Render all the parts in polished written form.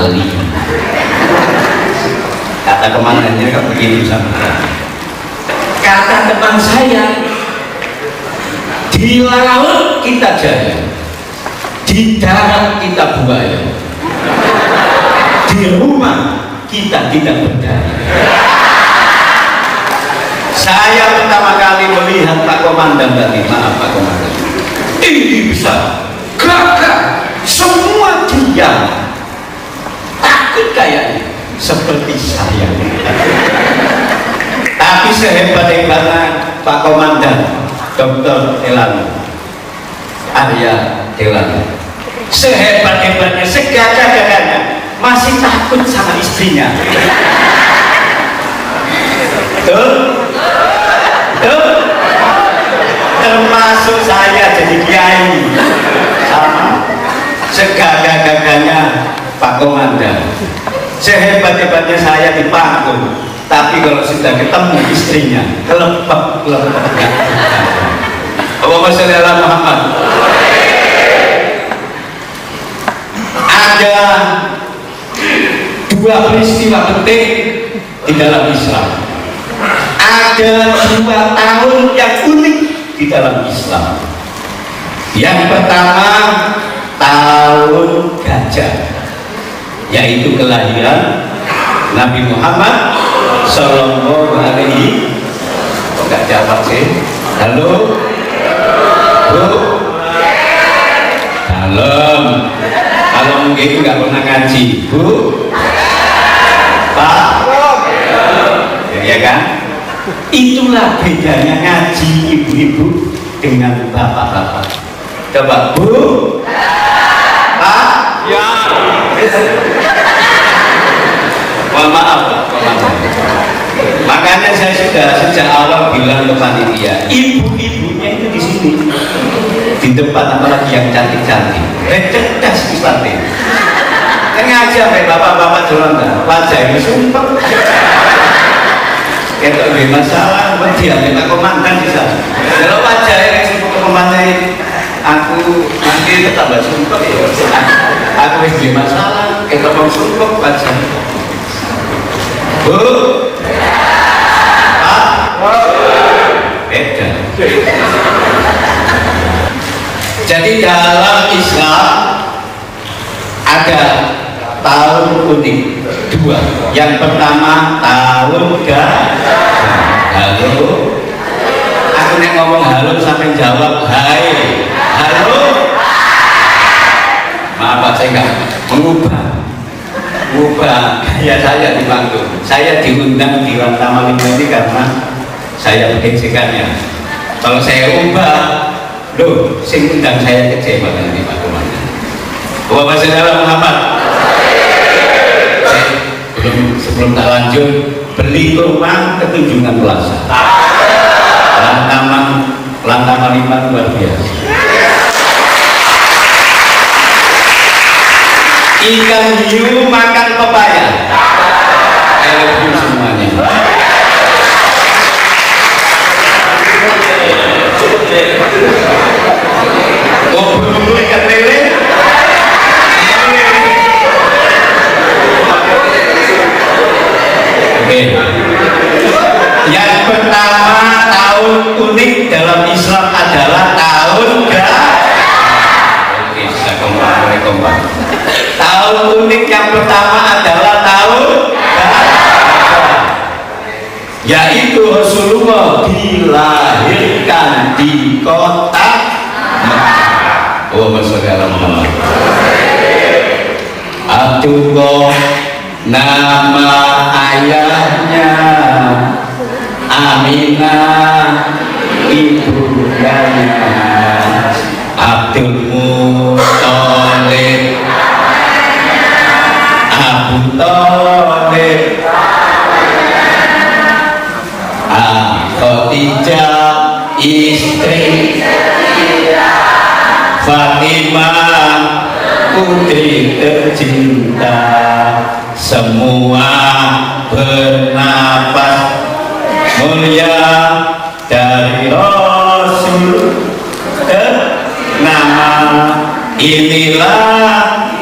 Ali. Kata komandannya kan begitu sama. Kata teman saya, di laut kita jaya, di darat kita buaya, di rumah kita tidak berdaya. Saya pertama kali melihat Pak Komandan tadi, maaf Pak Komandan, ini besar, gagah, semua diam, takut kayaknya seperti saya. Tapi sehebat-hebatnya Pak Komandan Dr. Delano, Arya Delano, sehebat-hebatnya, segagah-gagahnya, masih takut sama istrinya. Tuh, termasuk saya jadi kiai, sama segagah-gagahnya Pak Komandan, sehebat-hebatnya saya dipangku, tapi kalau sudah ketemu istrinya kelepek. Allahumma sholli ala Muhammad. Ada dua peristiwa penting di dalam Islam. Ada 2 tahun yang unik di dalam Islam. Yang pertama, tahun gajah, yaitu kelahiran Nabi Muhammad Sallallahu Alaihi. Kok nggak jawab sih? Halo, Bu. Dalam. Kalau mungkin nggak pernah ngaji, Bu. Pak. Ya kan? Itulah bedanya ngaji ibu-ibu dengan bapak-bapak. Coba, Bu. Pak. Ya. Mohon maaf, Pak. Makanya saya sudah sejak awal bilang ke panitia, ibu-ibunya itu di sini, di depan, apalagi yang cantik-cantik, cerdas Ustadz. Ngaji sampai bapak-bapak jalan wajah ini sumpah. Kita ada masalah, dia minta komandan di sana. Kalau wajah yang sumpah ke komandan, aku nanti tetap sumpah ya. Aku ada masalah, kita mau sumpah wajah. Bu, beda. Jadi dalam Islam ada tahun unik 2. Yang pertama tahun gajah. Halo, aku nek ngomong halo sampai jawab hai. Halo. Maaf saya nggak mengubah ya, saya di panggung. Saya diundang di Lantamal ini karena saya bergesekannya. Kalau saya ubah, loh, sing undang saya kecewa nanti Pak Komandan. Wa sallallahu Muhammad. Sebelum tak lanjut, beli rumah ke Tunjungan Plaza. Lantamal 5 luar biasa. Ikan hiu makan pepaya. Elok semuanya. Oh, belum ikan lele. Oke. Yang pertama tahun unik dalam Islam adalah tahun gajah. Oke, saya kompak. Tahun unik yang pertama adalah tahun gajah, yaitu Rasulullah dilahirkan di kota Mekah. Oh, Rasulullah. Abdullah nama ayahnya, Aminah ibundanya, Abdul Muthalib, Abu Thalib, Khadijah istri, Fatimah putri tercinta, semua bernapas mulia dari Rasul. Nama inilah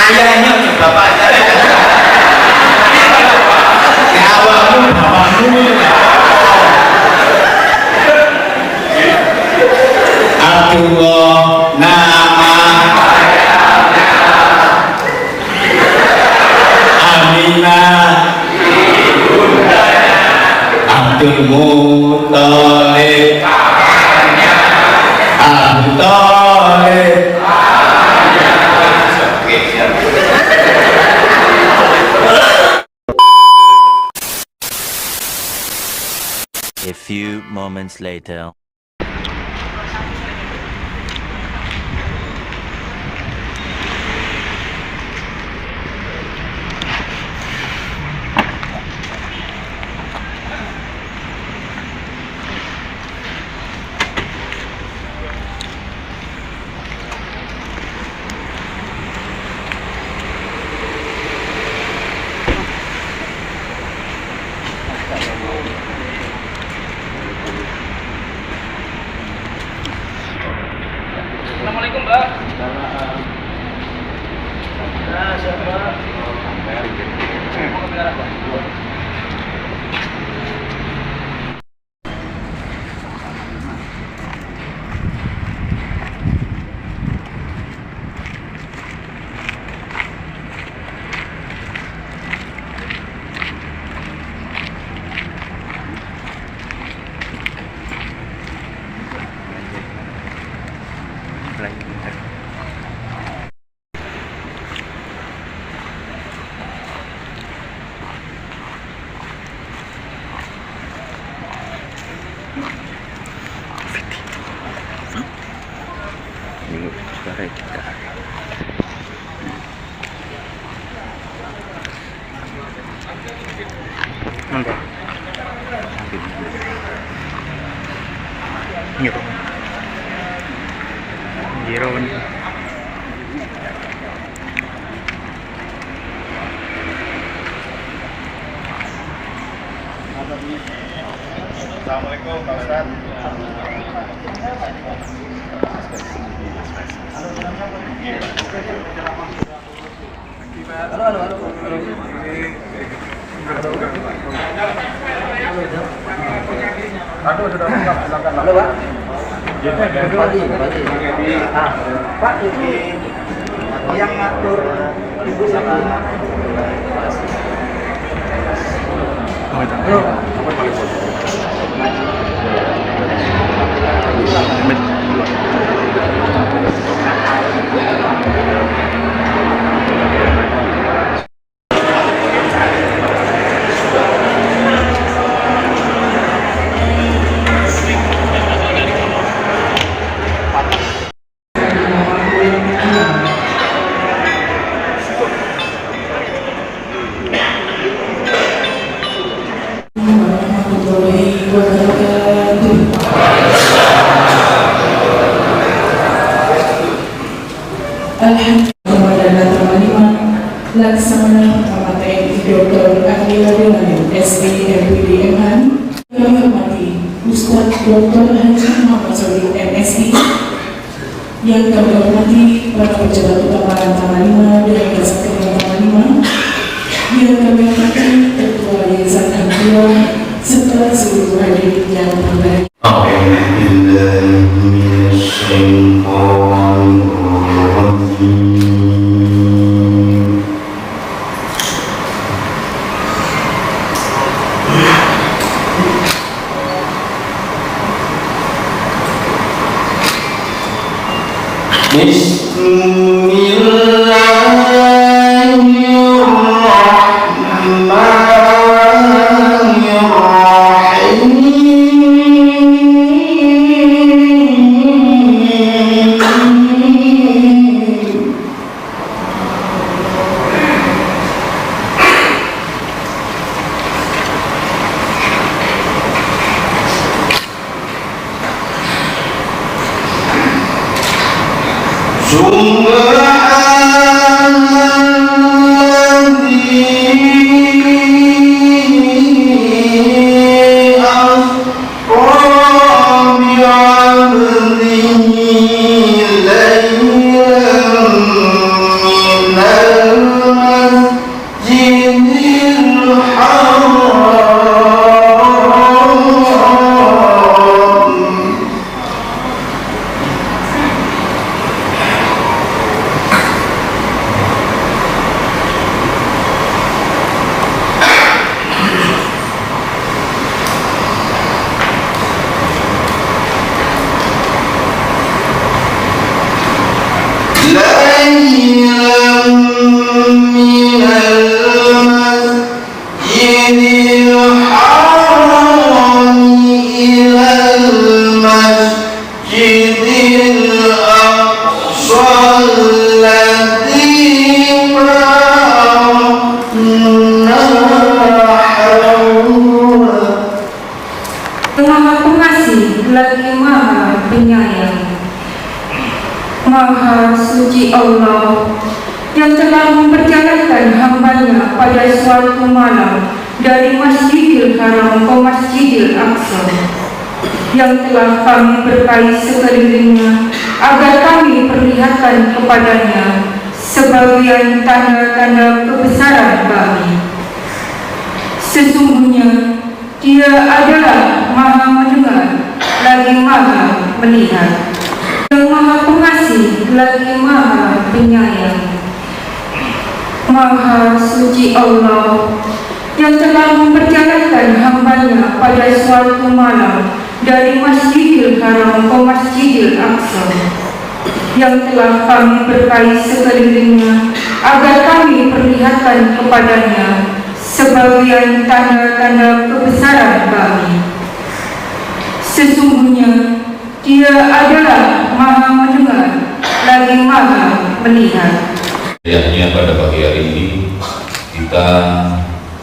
ayahnya bapak saya. Ya awalmu bapakmu. Abdullah nama Aminah Abdul Muthalib Abu Thalib. A few moments later. Assalamualaikum, Mbak. Nah, siapa? Mau kamera, Pak. Assalamualaikum Pak Ustadz. Aduh, sudah lengkap, silakan. Halo, Pak. Pagi. Ah, Pak, itu yang ngatur ibu sama halo. Alhamdulillah, Laksamana Pertama TNI Dr. Ahli Wadil SPI MPD MHAN. Kami hormati Ustadz Dr. Haji Muhammad Sodik MSI. Yang kami hormati para pejabat utama Tama 5 dan Kasat Tama 5. Yang kami hormati Ketua Yayasan Al-Quran serta seluruh hadirin yang berbahagia. Subhanallah Maha suci Allah yang telah memperjalankan hambanya pada suatu malam dari Masjidil Haram ke Masjidil Aqsa, yang telah kami berkahi sekelilingnya agar kami perlihatkan kepadanya sebagian tanda-tanda kebesaran kami. Sesungguhnya Dia adalah Maha mendengar lagi Maha melihat, yang Maha pengasih lagi Maha penyayang. Maha suci Allah yang telah memperjalankan hambanya pada suatu malam dari Masjidil Haram ke Masjidil Aqsa, yang telah kami berkahi sekelilingnya agar kami perlihatkan kepadanya sebagian tanda-tanda kebesaran kami. Sesungguhnya Dia adalah Maha mendengar lagi Maha melihat. Hanya pada pagi hari ini kita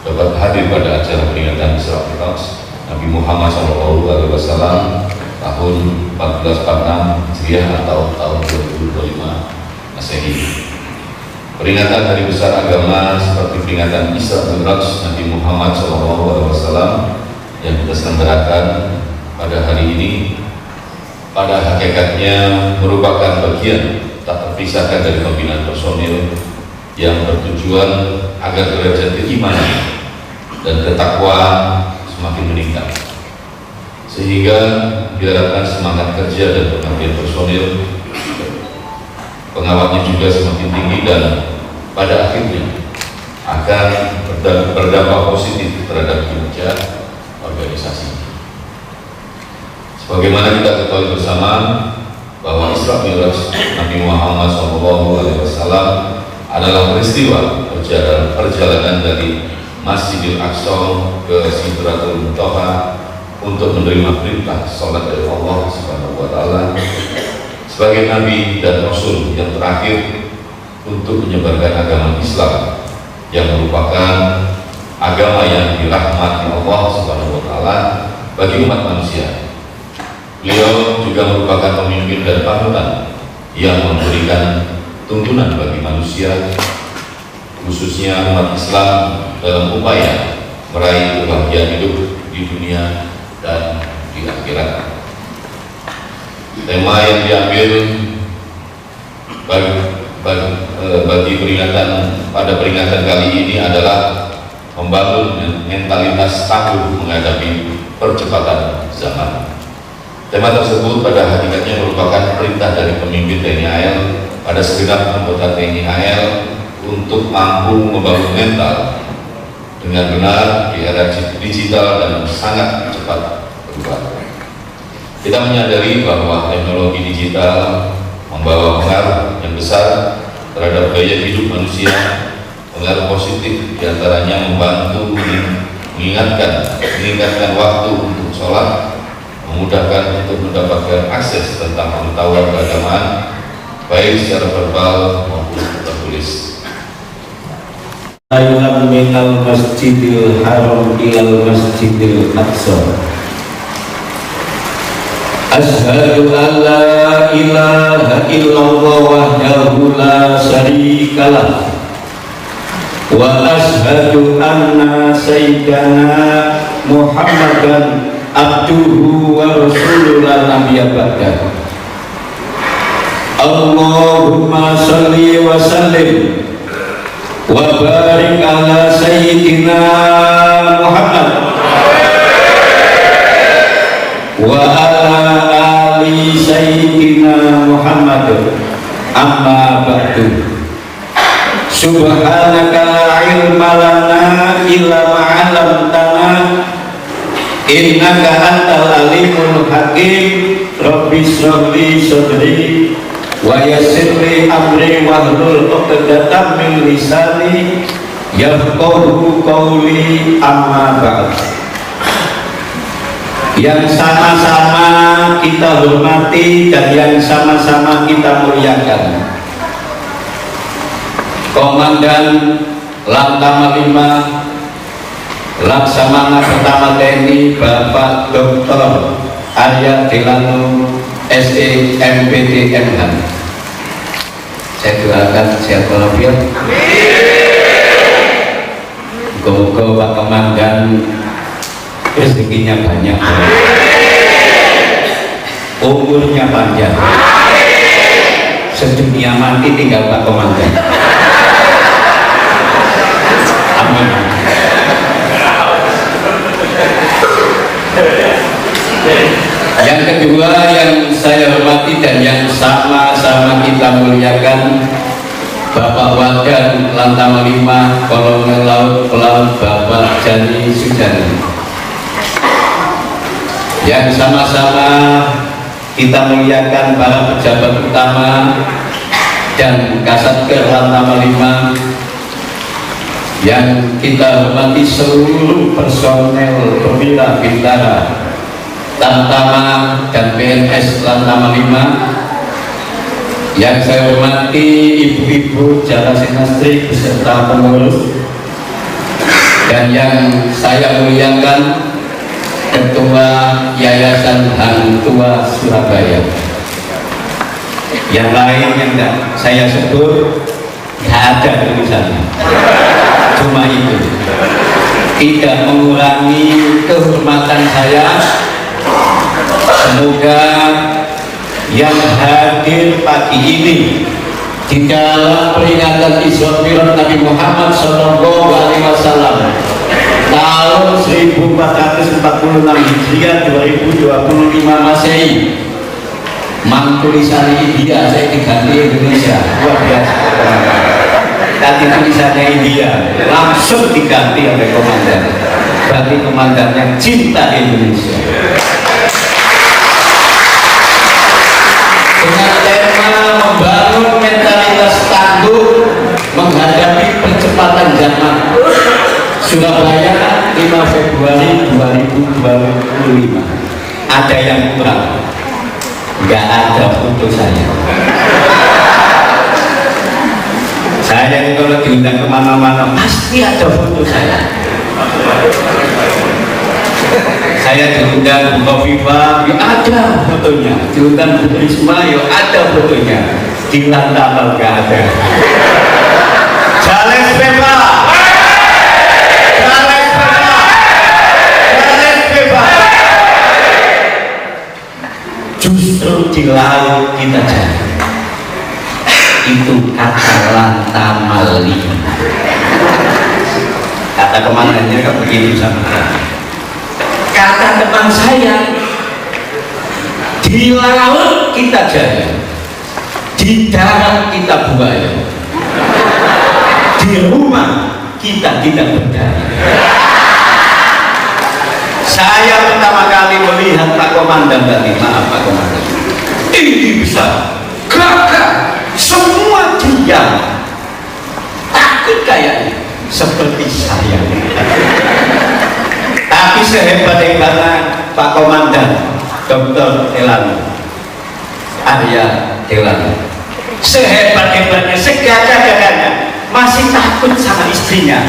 dapat hadir pada acara peringatan Isra Mi'raj Nabi Muhammad SAW tahun 1446 Hijriah atau tahun 2025 Masehi. Peringatan hari besar agama seperti peringatan Isra Mi'raj Nabi Muhammad SAW yang kita selenggarakan pada hari ini pada hakikatnya merupakan bagian tak terpisahkan dari pembinaan personil yang bertujuan agar derajat keimanan dan ketakwaan semakin meningkat, sehingga diharapkan semangat kerja dan pengabdian personil pengawatnya juga semakin tinggi dan pada akhirnya akan berdampak positif terhadap kinerja organisasi. Sebagaimana kita ketahui bersama bahwa Isra Mi'raj Nabi Muhammad SAW adalah peristiwa perjalanan dari Masjidil Aqsa ke Sidratul Muntaha untuk menerima perintah salat dari Allah Subhanahu wa taala sebagai nabi dan rasul yang terakhir untuk menyebarkan agama Islam yang merupakan agama yang dirahmati Allah Subhanahu wa taala bagi umat manusia. Beliau juga merupakan pemimpin dan panutan yang memberikan tuntunan bagi manusia, khususnya umat Islam, dalam upaya meraih kebahagiaan hidup di dunia dan di akhirat. Tema yang diambil bagi peringatan kali ini adalah membangun mentalitas tangguh menghadapi percepatan zaman. Tema tersebut pada hakikatnya merupakan perintah dari pemimpin TNI AL pada segenap anggota TNI AL untuk mampu membangun mental dengan benar di era digital dan sangat cepat berubah. Kita menyadari bahwa teknologi digital membawa pengaruh yang besar terhadap gaya hidup manusia. Pengaruh positif diantaranya membantu meningkatkan waktu untuk sholat, memudahkan untuk mendapatkan akses tentang pengetahuan keagamaan baik secara verbal maupun tertulis. Ayuhan minal masjidil haram ilal masjidil aqsa. Asyhadu an la ilaha illallah wahdahu la syarikalah wa asyhadu anna sayyidana Muhammadan abduhu wa rasuluhu la nabiyya ba'dah. Allahumma shalli wa sallim wa barik ala sayyidina Muhammad wa ala ali sayyidina Muhammad, amma ba'du. Subhanaka la ilma lana illa ma 'allamtana innaka antal alimul hakim. Rabbi shrah li sadri wa yassir li amri wahlul 'uqdatam min lisani yafqahu qawli, amma ba'd. Yang sama-sama kita hormati dan yang sama-sama kita muliakan Komandan Lantamal 5 Laksamana Pertama TNI Bapak Dr. Arya Delano SE MPT MH, saya doakan sehat walafiat. Moga-moga Pak Komandan rezekinya banyak, umurnya panjang, sedunia mati tinggal Pak Komandan. Amin. Yang kedua yang saya hormati dan yang sama-sama kita muliakan, Bapak Wakil Lantamal 5 Kolonel Laut Pelaut Bapak Jani Sudani, yang sama-sama kita muliakan para pejabat utama dan Kasatker Lantamal 5, yang kita hormati seluruh personel perwira bintara Tamtama dan PNS Lantamal 5, yang saya hormati ibu-ibu Jalasinastri beserta pengurus, dan yang saya muliakan Ketua Yayasan Hang Tua Surabaya. Yang lain yang tidak saya sebut tidak ada tulisannya, cuma itu, tidak mengurangi kehormatan saya. Semoga yang hadir pagi ini di dalam peringatan Isra Mi'raj Nabi Muhammad SAW tahun 1446 Hijriah 2025 Masehi, mang tulisannya India, saya diganti Indonesia, luar biasa. Tadi tulisannya India langsung diganti oleh komandan, berarti komandan yang cinta Indonesia. Dengan tema membangun mentalitas tangguh menghadapi percepatan zaman, Surabaya 5 Februari 2025. Ada yang kurang? Nggak ada foto saya. Saya kalau diundang kemana-mana pasti ada foto saya. Saya diundang Bu Kofifa, ya ada fotonya. Diundang Bu Risma, ya ada fotonya. Di Lantamal nggak ada. Jales bebas. Jales bebas. Jales bebas. Justru di laut kita jadi. Itu kata Lantamal 5. Kata komandannya kan begini sama kata teman saya, di laut kita jaya, di darat kita buaya, di rumah kita tidak berdaya. Saya pertama kali melihat Pak Komandan tadi, maaf Pak Komandan, ini besar, gagah, semua diam, takut kayaknya seperti saya. Tapi sehebat-hebatnya Pak Komandan Dr. Delano, Arya Delano, sehebat-hebatnya, segagah-gagahnya, masih takut sama istrinya.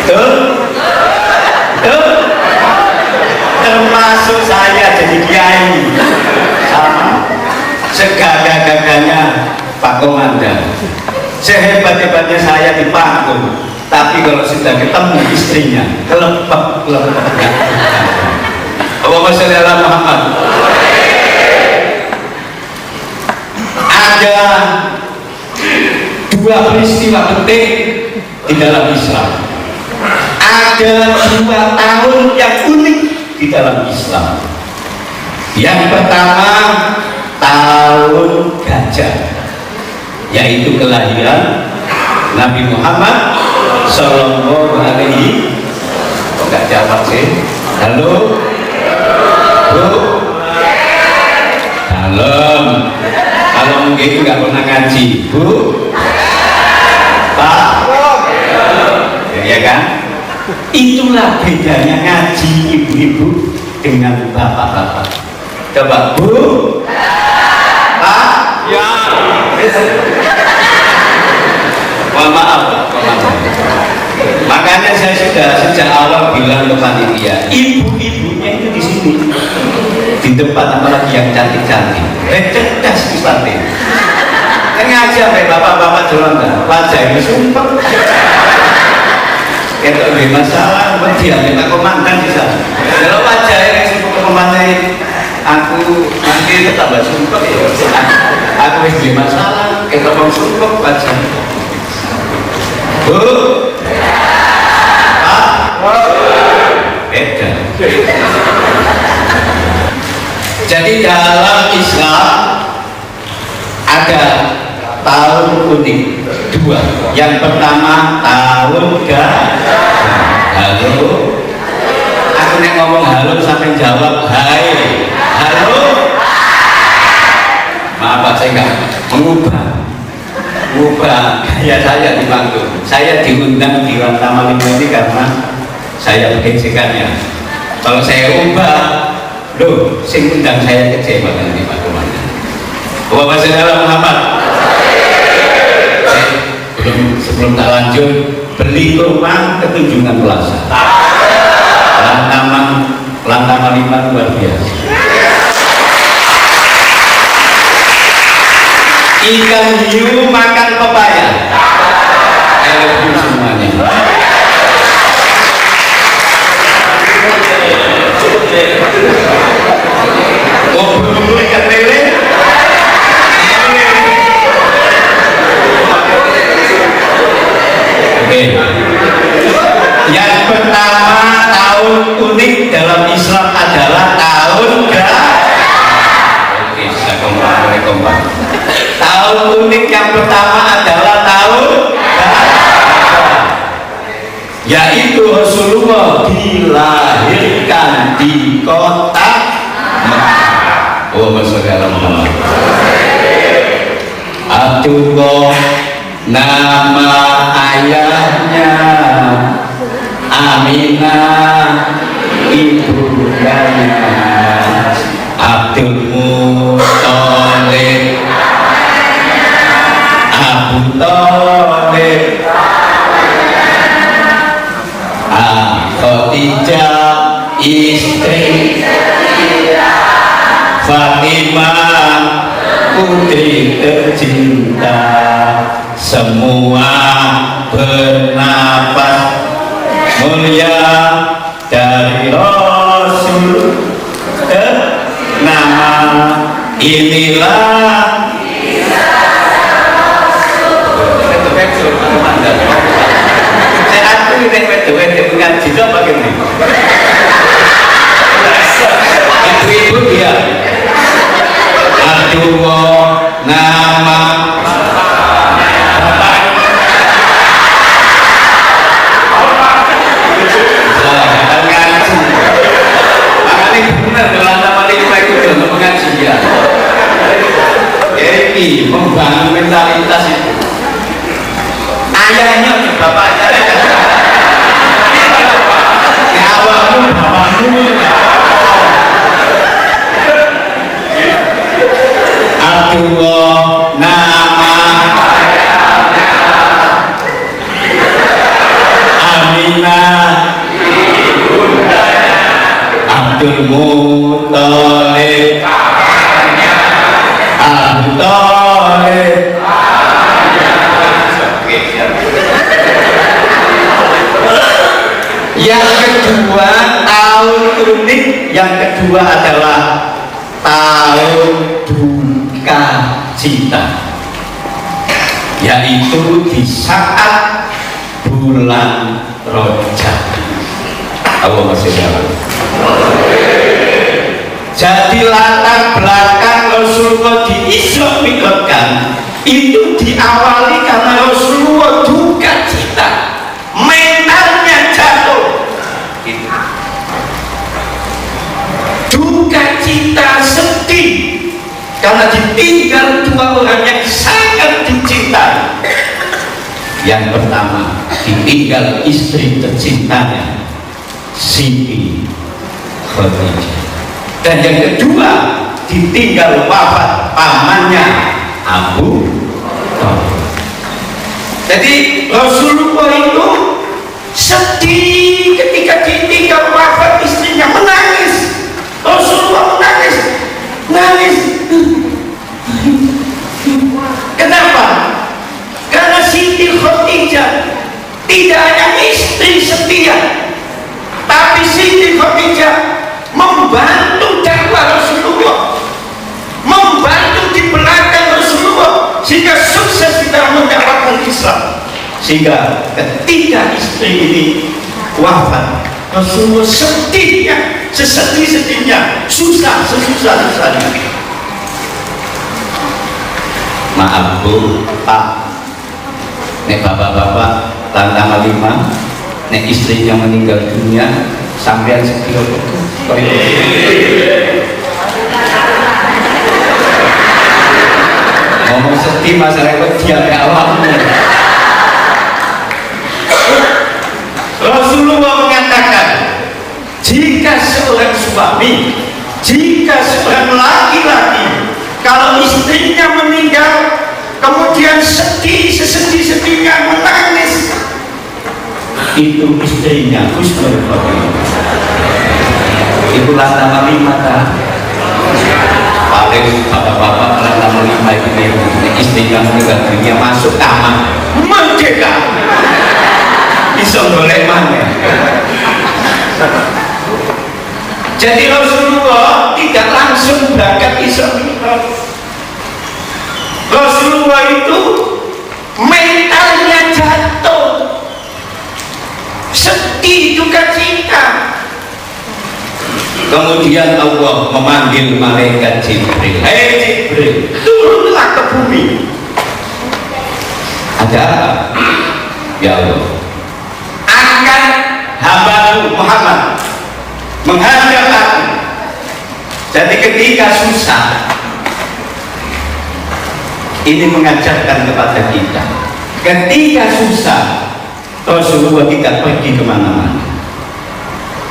Betul? Betul? Termasuk saya jadi kiai, sama segagah-gagahnya Pak Komandan, sehebat-hebatnya saya di panggung, tapi kalau sudah ketemu istrinya kelepek. Allahumma sholli ala Muhammad. Ada dua peristiwa penting di dalam Islam. Ada 2 tahun yang unik di dalam Islam. Yang pertama tahun gajah, yaitu kelahiran Nabi Muhammad Sallallahu Alaihi. Enggak jawab sih. Halo Bu. Dalam. Kalau mungkin nggak pernah ngaji Bu, Pak, ya kan? Itulah bedanya ngaji ibu-ibu dengan bapak-bapak. Coba Bu, Pak, ya. Mohon maaf Pak Komandan. Makanya saya sudah sejak awal bilang ke panitia, ibu-ibunya itu di sini. di depan apalagi yang cantik-cantik, cerdas Islamnya. Ngaji sampai bapak-bapak jalan wajah ini sumpah. Itu lebih masalah, dia minta komandan di sana. Kalau wajah yang sumpah komandan, aku nanti tetap sumpah ya. Aku lebih masalah, kita mau sumpah wajah. Bu, beda. Jadi dalam Islam ada tahun unik dua. Yang pertama tahun gajah. Halo, aku nek ngomong halo sampai jawab hai. Halo. Maaf saya enggak mengubah gaya saya di panggung. Saya diundang di Taman Lima ini karena saya mengeksekusikannya. Kalau saya ubah, loh, sing undang saya kecewa nanti Pak Komandan. Bapak Saudara Muhammad, sebelum tak lanjut, beli rumah ke Tunjungan Plaza. Lantaman 5 luar biasa. Ikan hiu makan pepaya. Hiu semuanya. Oh, belum ikan lele. Oke. Yang pertama tahun unik dalam Islam adalah tahun gajah. Oke, saya kompak. Tahun unik yang pertama adalah tahun gajah, yaitu Rasulullah dilahirkan di kota Mekah. Oh, Saudara Muhammad. Abdullah nama ayahnya, Aminah ibundanya, Abdul Muthalib, Abu Thalib, Khadijah istri, Fatimah putri tercinta, semua bernapas mulia dari Rasul. Nama inilah saya aku ini wedok-wedok mengaji itu apa gini? Ibu-ibu dia Abdullah nama pengajian. Ini membangun mentalitas itu. Ayahnya bapaknya. Awalmu bapakmu. Abdullah nama Aminah Abdul Muthalib Abu Thalib. Yang kedua tahun unik, yang kedua adalah tahun duka cita, yaitu di saat bulan Rajab. Allah masih dalam. Jadi latar belakang Rasulullah di Isra Mi'rajkan itu diawali karena Rasulullah duka cita, mentalnya jatuh. Duka cita, sedih karena ditinggal dua orang yang sangat dicintai. Yang pertama ditinggal istri tercintanya Siti Khadijah. Dan yang kedua ditinggal wafat pamannya Abu Thalib. Jadi Rasulullah itu sedih ketika ditinggal wafat istrinya, menangis. Rasulullah menangis setia, tapi Siti Khadijah membantu dakwah Rasulullah, membantu di belakang Rasulullah sehingga sukses di dalam mendapatkan Islam. Sehingga ketika istri ini wafat, Rasulullah sedihnya, sesedih-sedihnya, susah, sesusah-susahnya. Maaf Bu, Pak, nek bapak-bapak lantama 5, nek istrinya meninggal dunia, sampean sedih apa? Ngomong sedih masalah dia ke awakmu. Rasulullah mengatakan, jika seorang suami, jika seorang laki-laki kalau istrinya meninggal kemudian sedih, sesedih-sedihnya menangis, itu istrinya husnul khotimah. Itu lantama 5 tak? Paling bapak-bapak lantama 5 itu istrinya meninggal dunia masuk kamar merdeka, bisa boleh mana. Jadi Rasulullah tidak langsung berangkat Isra Mi'raj. Rasulullah itu mentalnya jatuh, sedih, duka cita. Kemudian Allah memanggil malaikat Jibril. Hei Jibril, turunlah ke bumi. Ada apa? Ya Allah, akan hamba-Mu Muhammad menghadap aku. Jadi ketika susah, ini mengajarkan kepada kita, ketika susah Rasulullah tidak pergi kemana-mana,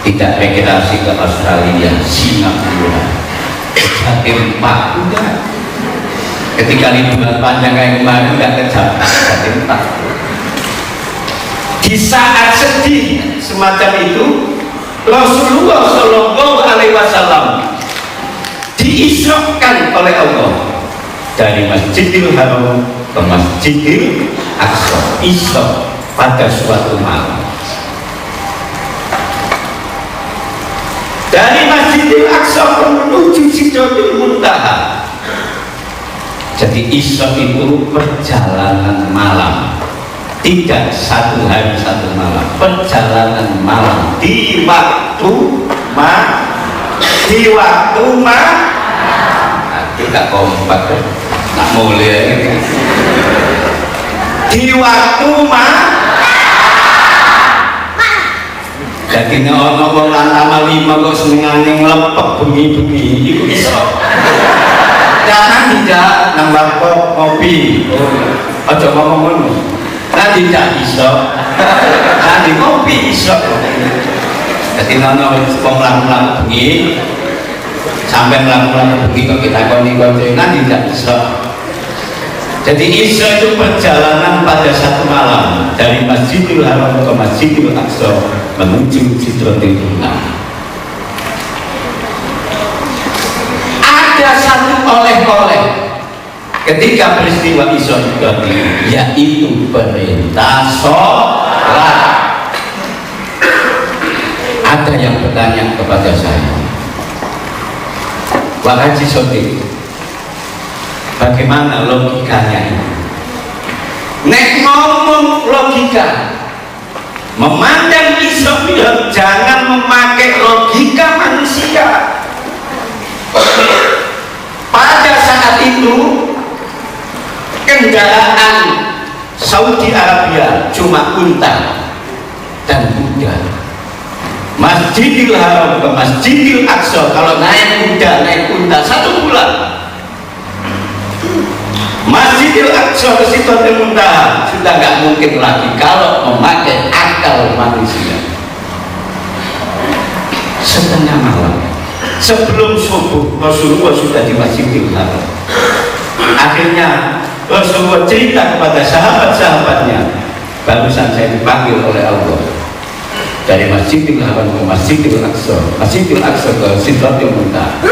tidak migrasi ke Australia, Singapura, Jatim Pak, enggak. Ketika liburan panjang kayak kemarin enggak ke Jatim Pak. Di saat sedih semacam itu, Rasulullah Shallallahu Alaihi Wasallam diisrokan oleh Allah dari Masjidil Haram ke Masjidil Aqsa, Isra pada suatu malam. Dari Masjidil Aqsa menuju Sidratul Muntaha. Jadi Isra itu perjalanan malam, tidak 1 hari 1 malam, perjalanan malam di waktu kita kompak nak mulai di waktu jadi ngomong lantama 5 kok senengane nglepek bengi-bengi iku iso. Jangan tidak nambah kok ngopi, aja ngomong ngono. Nanti tidak bisa, nanti ngopi bisa. Jadi nono pelan-pelan bengi, sampai pelan-pelan bengi kok kita koni-koni, nanti tidak bisa. Jadi Isra itu perjalanan pada 1 malam dari Masjidil Haram ke Masjidil Aqsa menuju Sidratul Muntaha. Ada satu oleh-oleh ketika peristiwa Isra terjadi, yaitu perintah sholat. Ada yang bertanya kepada saya, Pak Haji Sotik, bagaimana logikanya? Nek ngomong logika, memandang Isra Mi'raj, jangan memakai logika manusia. Pada saat itu kendaraan Saudi Arabia cuma unta dan kuda. Masjidil Haram ke Masjidil Aqsa kalau naik kuda, naik unta 1 bulan. Masjidil Aqsa ke Sidratul Muntaha sudah nggak mungkin lagi kalau memakai akal manusia. Setengah malam sebelum subuh Rasulullah sudah di Masjidil Haram. Akhirnya Rasulullah cerita kepada sahabat-sahabatnya, barusan saya dipanggil oleh Allah dari Masjidil Haram ke Masjidil Aqsa, Masjidil Aqsa ke Sidratul Muntaha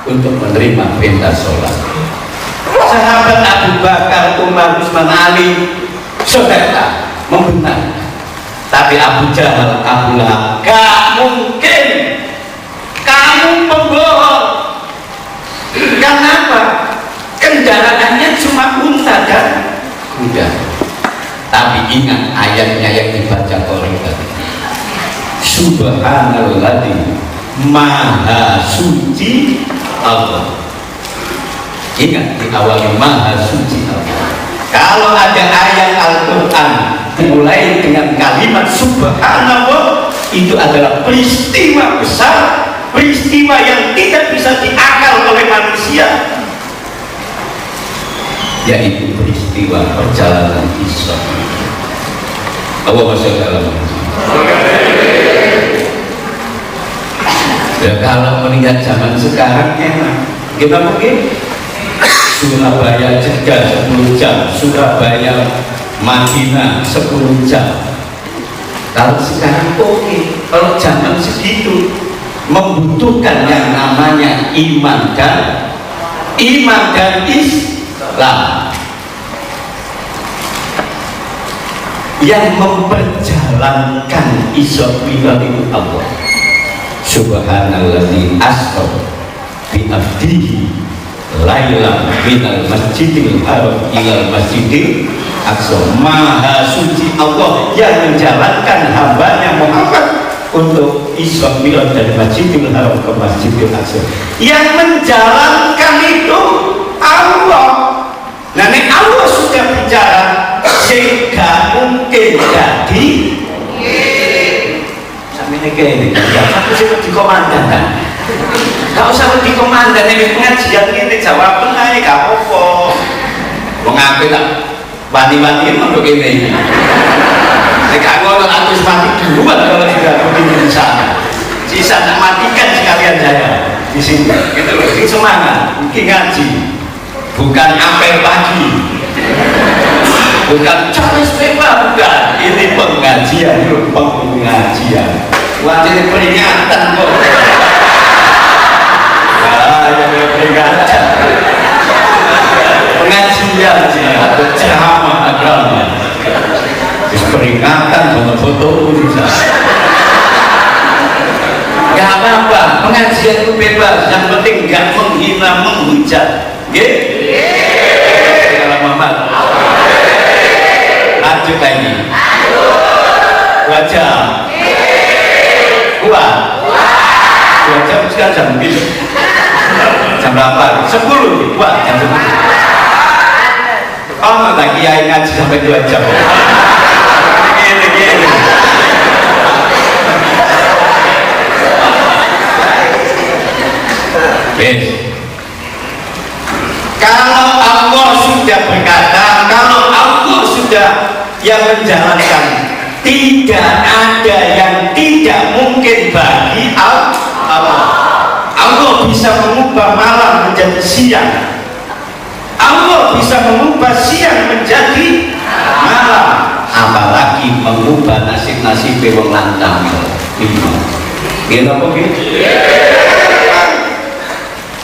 untuk menerima perintah sholat. Sahabat Abu Bakar, Umar, Utsman, Ali, saudara membenarkan. Tapi Abu Jahal, Abu Lahab, gak mungkin kamu pembohong. Kenapa? Kendaraannya cuma unta dan kuda. Tapi ingat ayatnya yang dibaca oleh tadi. Subhanalladzi maha suci Allah. Ingat di awalnya maha suci Allah. Kalau ada ayat Al-Quran mulai dengan kalimat subhanallah, itu adalah peristiwa besar, peristiwa yang tidak bisa diakal oleh manusia, yaitu peristiwa perjalanan Isra. Allahumma sholli ala Muhammad. Ya, kalau melihat zaman sekarang enak. Kita mungkin Surabaya Jeddah 10 jam, Surabaya Madinah 10 jam. Kalau sekarang oke. Kalau zaman segitu membutuhkan yang namanya iman dan Islam. Yang memperjalankan Isra Mi'raj itu Allah. Subhanalladzi asra bi abdihi lailan minal masjidil haram ilal masjidil aqsa. Maha suci Allah yang menjalankan hambanya Muhammad untuk Isra Mi'raj dari Masjidil Haram ke Masjidil Aqsa. Yang menjalankan itu Allah. Nah, ini Allah sudah bicara, sehingga mungkin jadi sampai ini kayak ini. Aku sih di komandan kan. Gak usah di komandan, ini pengajian ini jawab benar, gak apa-apa. Mengambil tak wani-wani untuk ini. Jika aku harus mati duluan kalau tidak begini di sana. Sisa tak matikan sekalian saya di sini. Gitu loh, ini semangat, ini ngaji. Bukan apel pagi, bukan Charles Pemba, bukan. Ini pengajian, pengajian. Wah, ini peringatan kok. Ya, peringatan. Pengajian atau ceramah agama. Peringatan foto-foto bisa. Gak apa-apa, pengajian itu bebas. Yang penting gak menghina, menghujat. Kalau Muhammad lanjut lagi. 2 jam. Kuat. 2 jam sekarang jam gitu. Jam berapa? 10. Kuat jam 10. Oh, tak kiai ngaji sampai 2 jam. Gini. Bes. Kalau Allah sudah berkata, kalau Allah sudah yang menjalankan, tidak ada yang tidak mungkin bagi Allah. Allah bisa mengubah malam menjadi siang. Allah bisa mengubah siang menjadi malam. Apalagi mengubah nasib-nasib wong lanang. Gini apa gitu?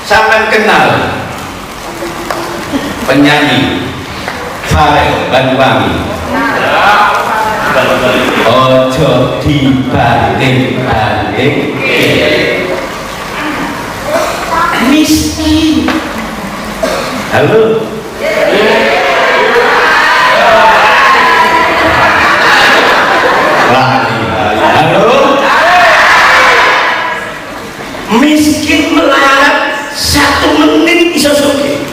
Sampai kenal penyanyi Farel Banyuwangi. Ojo dibanding-banding miskin. Halo. Halo. Miskin melarat 1 menit bisa suki.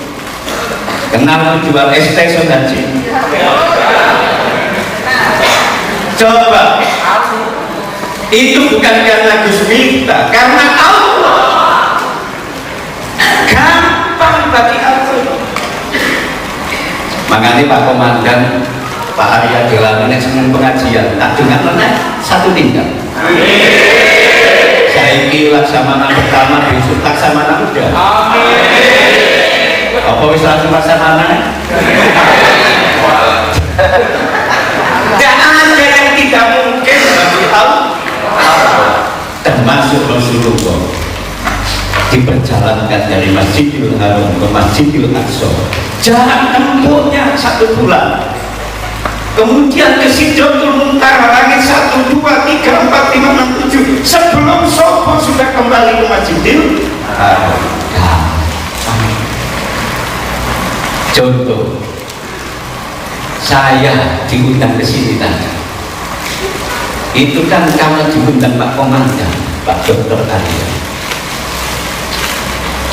Kenal jual es teh sodaji. Coba. Itu bukan karena Gus Miftah, karena Allah. Gampang bagi Allah. Makanya Pak Komandan, Pak Arya Delani yang senang pengajian, tak dengar mana 1 tinggal. Saiki laksamana pertama, besok laksamana udah. Apa wis langsung laksamana? Dan ada yang tidak mungkin bagi Allah. Termasuk Rasulullah diperjalankan dari Masjidil Haram ke Masjidil Aqsa. Jarak tempuhnya 1 bulan. kemudian ke Sidratul Muntaha, langit 1, 2, 3, 4, 5, 6, 7, sebelum sopo sudah kembali ke Masjidil Haram. Contoh, saya diundang ke sini tadi, itu kan karena diundang Pak Komandan, Pak Dr. Arya,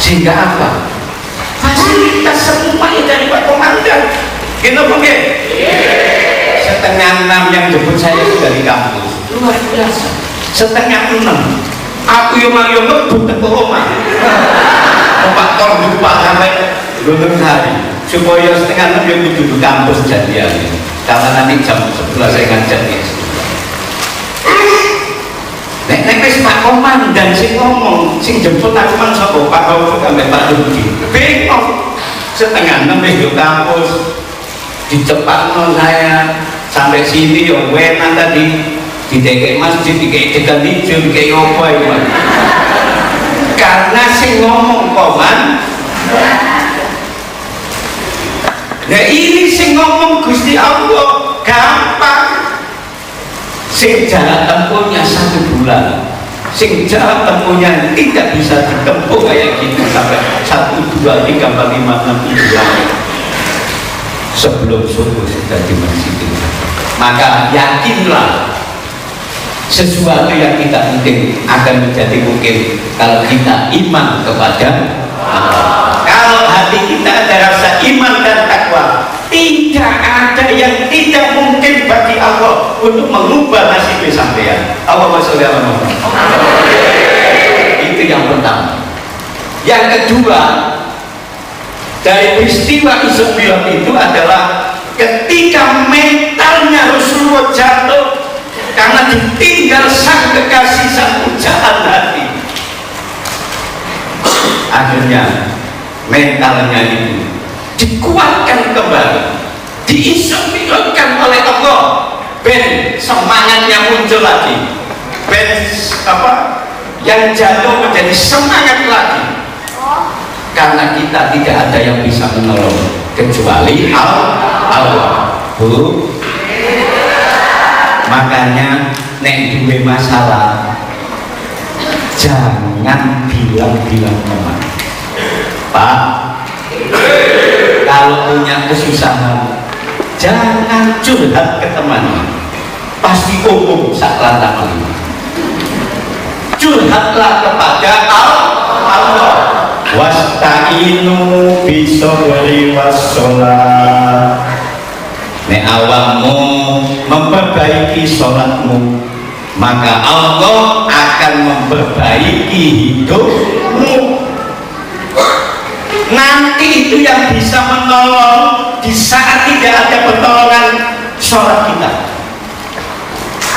sehingga apa? Fasilitas semuanya dari Pak Komandan. Kenapa nggih? Setengah 6 yang jemput saya sudah di kampus, luar biasa. Setengah 6 aku yang ngebut ke rumah Pak Tor lupa sampai Gunung Sari, supaya setengah 6 yang kudu di kampus jadian, karena nanti jam 11 saya ngajar di S2. Nek wis Pak Komandan sing ngomong, sing jemput aku mang sapa? Pak Taufik sampai Pak Rudi. Bingung. Setengah 6 di kampus, dicepatno saya sampai sini ya enak tadi, didekek masjid, dikek degan hijau, dikek apa itu. Karena sing ngomong Koman. Nah ini sing ngomong Gusti Allah, gampang. Sing jarak tempuhnya 1 bulan, sing jarak tempuhnya tidak bisa ditempuh kayak gitu sampai 1, 2, 3, 4, 5, 6, 7 bulan sebelum subuh sudah di masjid. Maka yakinlah sesuatu yang kita mungkin akan menjadi mungkin kalau kita iman kepada Allah. Kalau hati kita ada rasa iman dan takwa, tidak ada yang tidak mungkin bagi Allah untuk mengubah nasib sampean. Allahumma sholli ala Muhammad. Itu yang pertama. Yang kedua, dari peristiwa Isra Mi'raj itu adalah ketika mentalnya Rasulullah jatuh karena ditinggal sang kekasih, sang pujaan hati. Akhirnya mentalnya itu dikuatkan kembali, diisra-mi'rajkan oleh Allah, ben semangatnya muncul lagi, ben apa yang jatuh menjadi semangat lagi. Karena kita tidak ada yang bisa menolong kecuali Allah. Bu, makanya nek duwe masalah jangan bilang-bilang teman. Pak, kalau punya kesusahan jangan curhat ke teman, pasti umum saklata kelima. Curhatlah kepada Allah. Wasta'inu bisabri wassalah. Nek awakmu memperbaiki sholatmu, maka Allah akan memperbaiki hidupmu. Nanti itu yang bisa menolong di saat tidak ada pertolongan sholat kita.